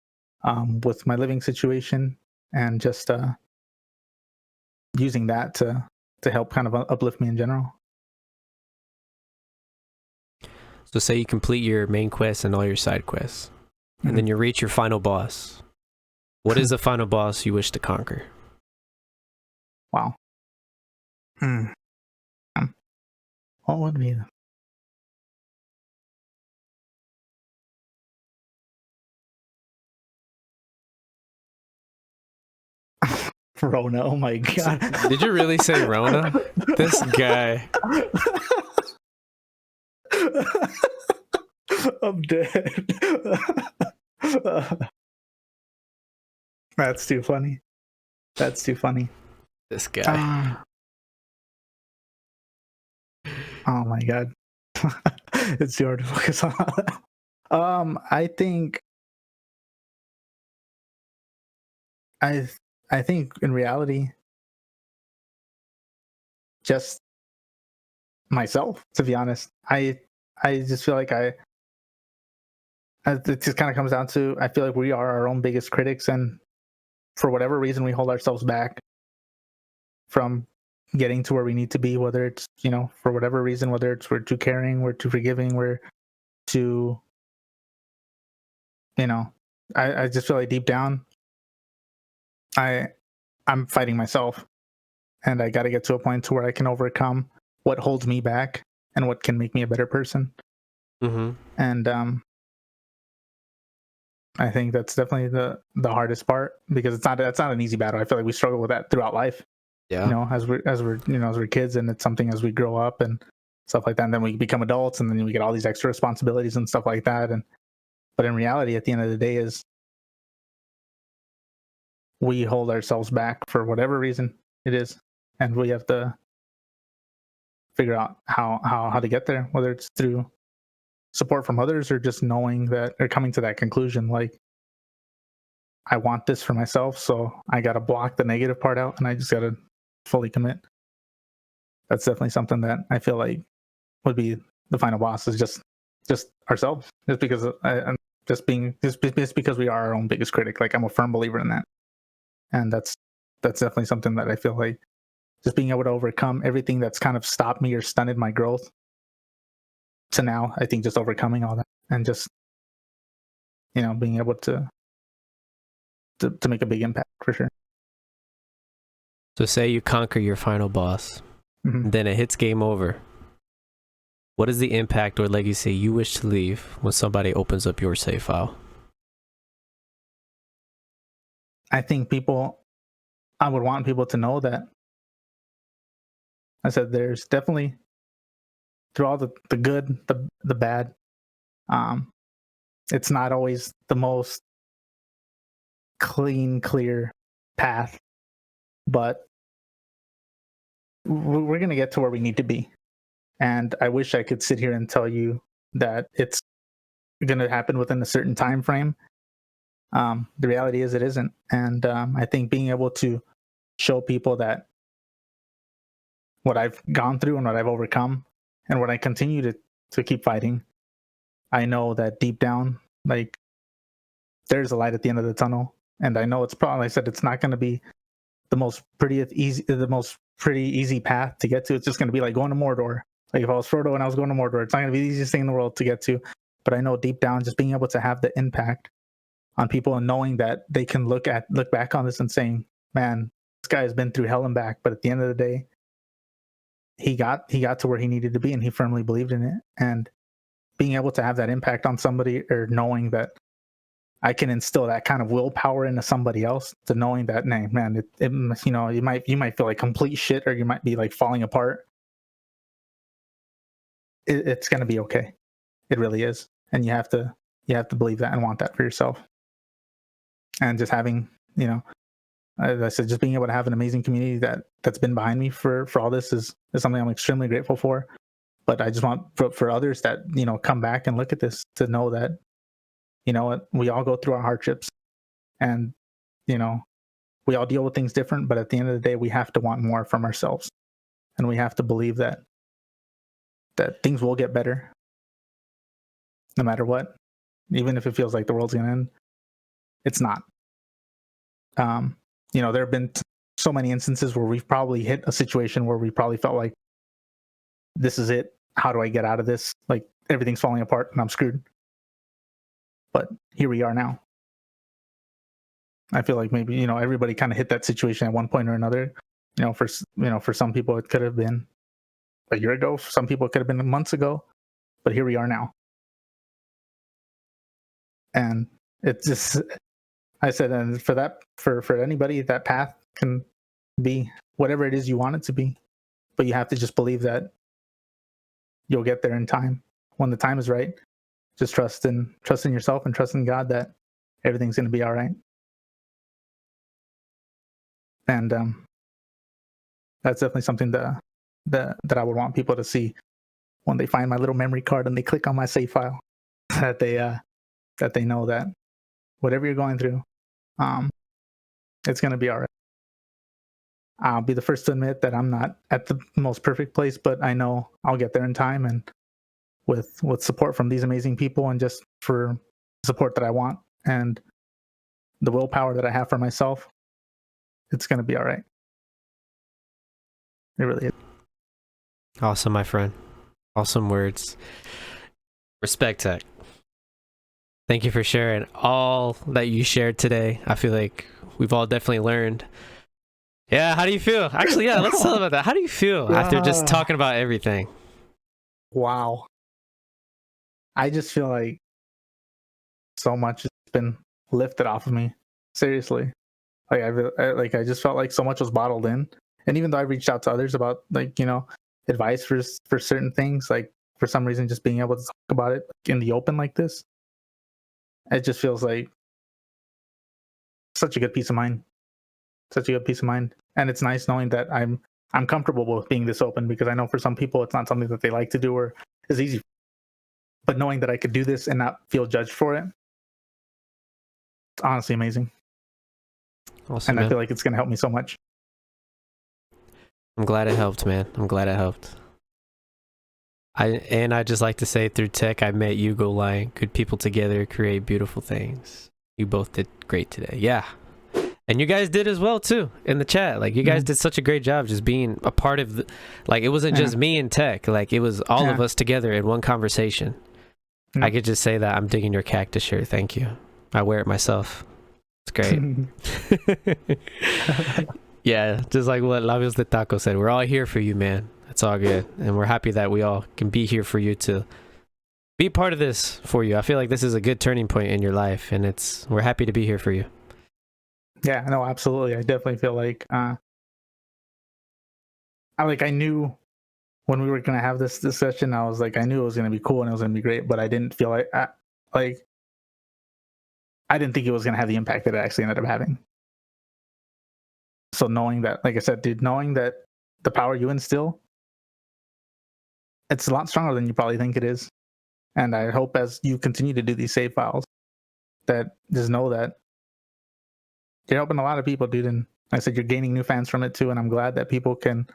with my living situation, and just using that to help kind of uplift me in general. So say you complete your main quest and all your side quests, and then you reach your final boss. What is the final boss you wish to conquer? Wow. What would be Rona? Oh my god! Did you really say Rona? This guy. I'm dead. That's too funny. That's too funny. This guy. Oh my god. It's too hard to focus on. I think I think in reality, just myself, to be honest. I just feel like it just kind of comes down to, I feel like we are our own biggest critics, and for whatever reason we hold ourselves back from getting to where we need to be, whether it's, for whatever reason, whether it's we're too caring, we're too forgiving, we're too, I just feel like deep down I'm fighting myself, and I got to get to a point to where I can overcome what holds me back and what can make me a better person. And I think that's definitely the hardest part, because it's not an easy battle. I feel like we struggle with that throughout life. Yeah. As we're kids, and it's something as we grow up and stuff like that, and then we become adults, and then we get all these extra responsibilities and stuff like that. But in reality, at the end of the day, is we hold ourselves back for whatever reason it is, and we have to figure out how to get there, whether it's through support from others or just knowing that, or coming to that conclusion, like, I want this for myself, so I got to block the negative part out, and I just got to fully commit. That's definitely something that I feel like would be the final boss, is just ourselves, just because just because we are our own biggest critic. Like, I'm a firm believer in that, and that's definitely something that I feel like just being able to overcome everything that's kind of stopped me or stunted my growth to now. I think just overcoming all that, and just being able to make a big impact, for sure. So say you conquer your final boss, then it hits game over. What is the impact or legacy you wish to leave when somebody opens up your save file? I think I would want people to know that, I said, there's definitely, through all the good, the bad, it's not always the most clear path, but we're going to get to where we need to be. And I wish I could sit here and tell you that it's going to happen within a certain time frame. The reality is it isn't. And I think being able to show people that what I've gone through and what I've overcome and what I continue to keep fighting, I know that deep down, like, there's a light at the end of the tunnel. And I know it's probably, like I said, it's not going to be the most pretty easy path to get to. It's just going to be like going to Mordor. Like, if I was Frodo and I was going to Mordor, it's not going to be the easiest thing in the world to get to. But I know deep down, just being able to have the impact on people, and knowing that they can look back on this and saying, man, this guy has been through hell and back, but at the end of the day, he got to where he needed to be, and he firmly believed in it. And being able to have that impact on somebody, or knowing that I can instill that kind of willpower into somebody else, to knowing that, man, you might feel like complete shit, or you might be like falling apart. It's going to be okay. It really is. And you have to believe that and want that for yourself. And just having, as I said, just being able to have an amazing community that's been behind me for all this is something I'm extremely grateful for. But I just want for others that, come back and look at this, to know that, what, we all go through our hardships, and, we all deal with things different, but at the end of the day, we have to want more from ourselves, and we have to believe that that things will get better no matter what, even if it feels like the world's gonna end. It's not. There have been so many instances where we've probably hit a situation where we probably felt like this is it. How do I get out of this? Like everything's falling apart and I'm screwed. But here we are now. I feel like maybe everybody kind of hit that situation at one point or another. For some people it could have been a year ago. For some people it could have been months ago. But here we are now. And it's just, I said, and for anybody, that path can be whatever it is you want it to be. But you have to just believe that you'll get there in time. When the time is right, just trust in yourself and trust in God that everything's going to be all right. And that's definitely something that I would want people to see when they find my little memory card and they click on my save file, that they know that whatever you're going through, it's going to be all right. I'll be the first to admit that I'm not at the most perfect place, but I know I'll get there in time. And with support from these amazing people and just for support that I want and the willpower that I have for myself, it's going to be all right. It really is. Awesome, my friend. Awesome words. RespectTech. Thank you for sharing all that you shared today. I feel like we've all definitely learned. Yeah, how do you feel? Actually, yeah, let's talk about that. How do you feel after just talking about everything? Wow. I just feel like so much has been lifted off of me. Seriously. I just felt like so much was bottled in. And even though I reached out to others about advice for certain things, like for some reason just being able to talk about it in the open like this, it just feels like such a good peace of mind. Such a good peace of mind. And it's nice knowing that I'm comfortable with being this open, because I know for some people it's not something that they like to do or is easy. But knowing that I could do this and not feel judged for it, it's honestly amazing. Awesome, and man. I feel like it's going to help me so much. I'm glad it helped, man. I'm glad it helped. I just like to say, through tech, I met you, Go Line. Good people together create beautiful things. You both did great today. Yeah. And you guys did as well, too, in the chat. Like, you guys did such a great job just being a part of the, like, it wasn't just me and tech. Like, it was all of us together in one conversation. I could just say that I'm digging your cactus shirt. Thank you. I wear it myself. It's great. Yeah, just like what Labios de Taco said, we're all here for you, man. It's all good. And we're happy that we all can be here for you, to be part of this for you. I feel like this is a good turning point in your life, and we're happy to be here for you. Yeah, no, absolutely. I definitely feel like I knew when we were going to have this discussion, I was like, I knew it was going to be cool and it was going to be great, but I didn't feel like I didn't think it was going to have the impact that it actually ended up having. So knowing that, like I said, dude, knowing that the power you instill, it's a lot stronger than you probably think it is. And I hope as you continue to do these save files, that just know that you're helping a lot of people, dude. And like I said, you're gaining new fans from it too. And I'm glad that people can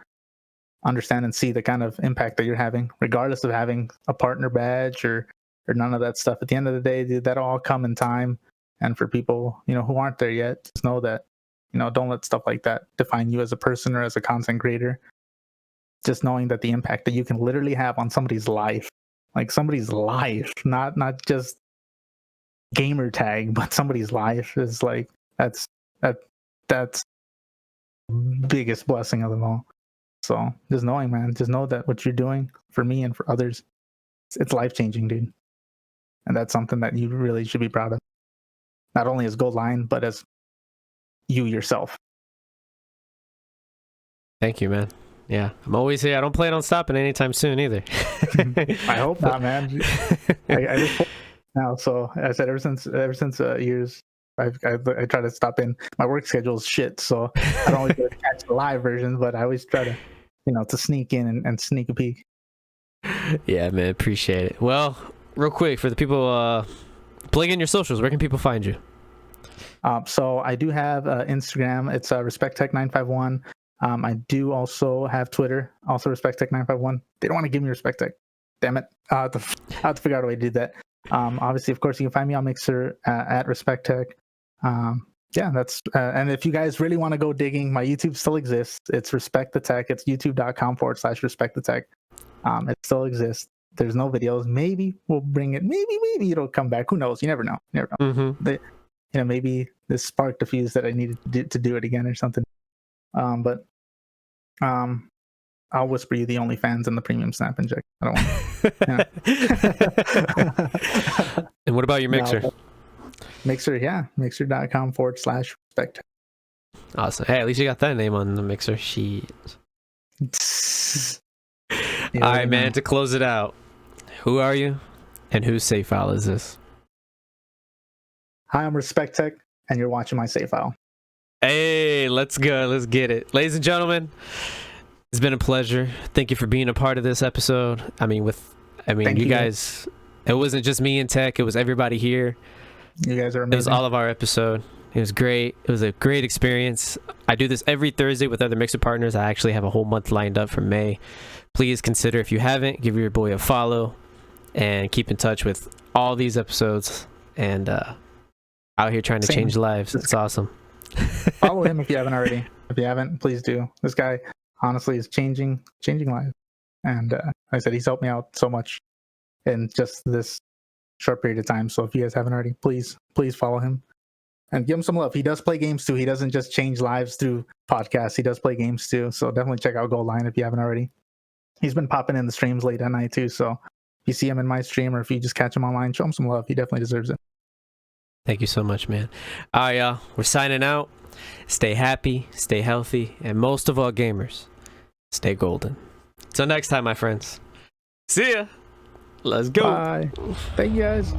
understand and see the kind of impact that you're having, regardless of having a partner badge or none of that stuff. At the end of the day, dude, that'll all come in time. And for people, who aren't there yet, just know that, don't let stuff like that define you as a person or as a content creator. Just knowing that the impact that you can literally have on somebody's life, like somebody's life, not just gamer tag, but somebody's life, is like, that's biggest blessing of them all. So just knowing, man, just know that what you're doing for me and for others, it's life-changing, dude. And that's something that you really should be proud of. Not only as Gold Line, but as you yourself. Thank you, man. Yeah, I'm always here. I don't plan on stopping anytime soon either. I hope not, man. I just now. So I said ever since years, I try to stop in. My work schedule is shit, so I don't always get to catch the live versions, but I always try to, to sneak in and sneak a peek. Yeah, man, appreciate it. Well, real quick, for the people, plug in your socials. Where can people find you? So I do have Instagram. It's RespectTech951. I do also have Twitter, also RespectTech951. They don't want to give me RespectTech. Damn it. I have to figure out a way to do that. Obviously, of course, you can find me on Mixer at RespectTech. Yeah, that's and if you guys really want to go digging, my YouTube still exists. It's Respect the Tech. It's youtube.com/Respect the Tech. It still exists. There's no videos. Maybe we'll bring it. Maybe it'll come back. Who knows? You never know. You never know. Mm-hmm. Maybe this sparked a fuse that I needed to do it again or something. But I'll whisper you the OnlyFans and the premium snap inject. I don't want. And what about your Mixer? No, Mixer, yeah, mixer.com/respect. Awesome. Hey, at least you got that name on the Mixer. Shit. All right, man. To close it out, who are you, and whose save file is this? Hi, I'm RespectTech, and you're watching my save file. Hey, let's go. Let's get it, ladies and gentlemen. It's been a pleasure. Thank you for being a part of this episode. You guys. It wasn't just me and Tech. It was everybody here. You guys are amazing. It was all of our episode. It was great. It was a great experience. I do this every Thursday with other Mixer partners. I actually have a whole month lined up for May. Please consider, if you haven't, give your boy a follow and keep in touch with all these episodes. And out here trying to change lives. It's awesome. Follow him if you haven't already. If you haven't, please do. This guy honestly is changing lives. And like I said, he's helped me out so much in just this short period of time. So if you guys haven't already, please follow him and give him some love. He does play games too. He doesn't just change lives through podcasts. He does play games too. So definitely check out Goal Line if you haven't already. He's been popping in the streams late at night too. So if you see him in my stream or if you just catch him online, show him some love. He definitely deserves it. Thank you so much, man. All right, y'all. We're signing out. Stay happy, stay healthy, and most of all, gamers, stay golden. Till next time, my friends. See ya. Let's go. Bye. Thank you guys.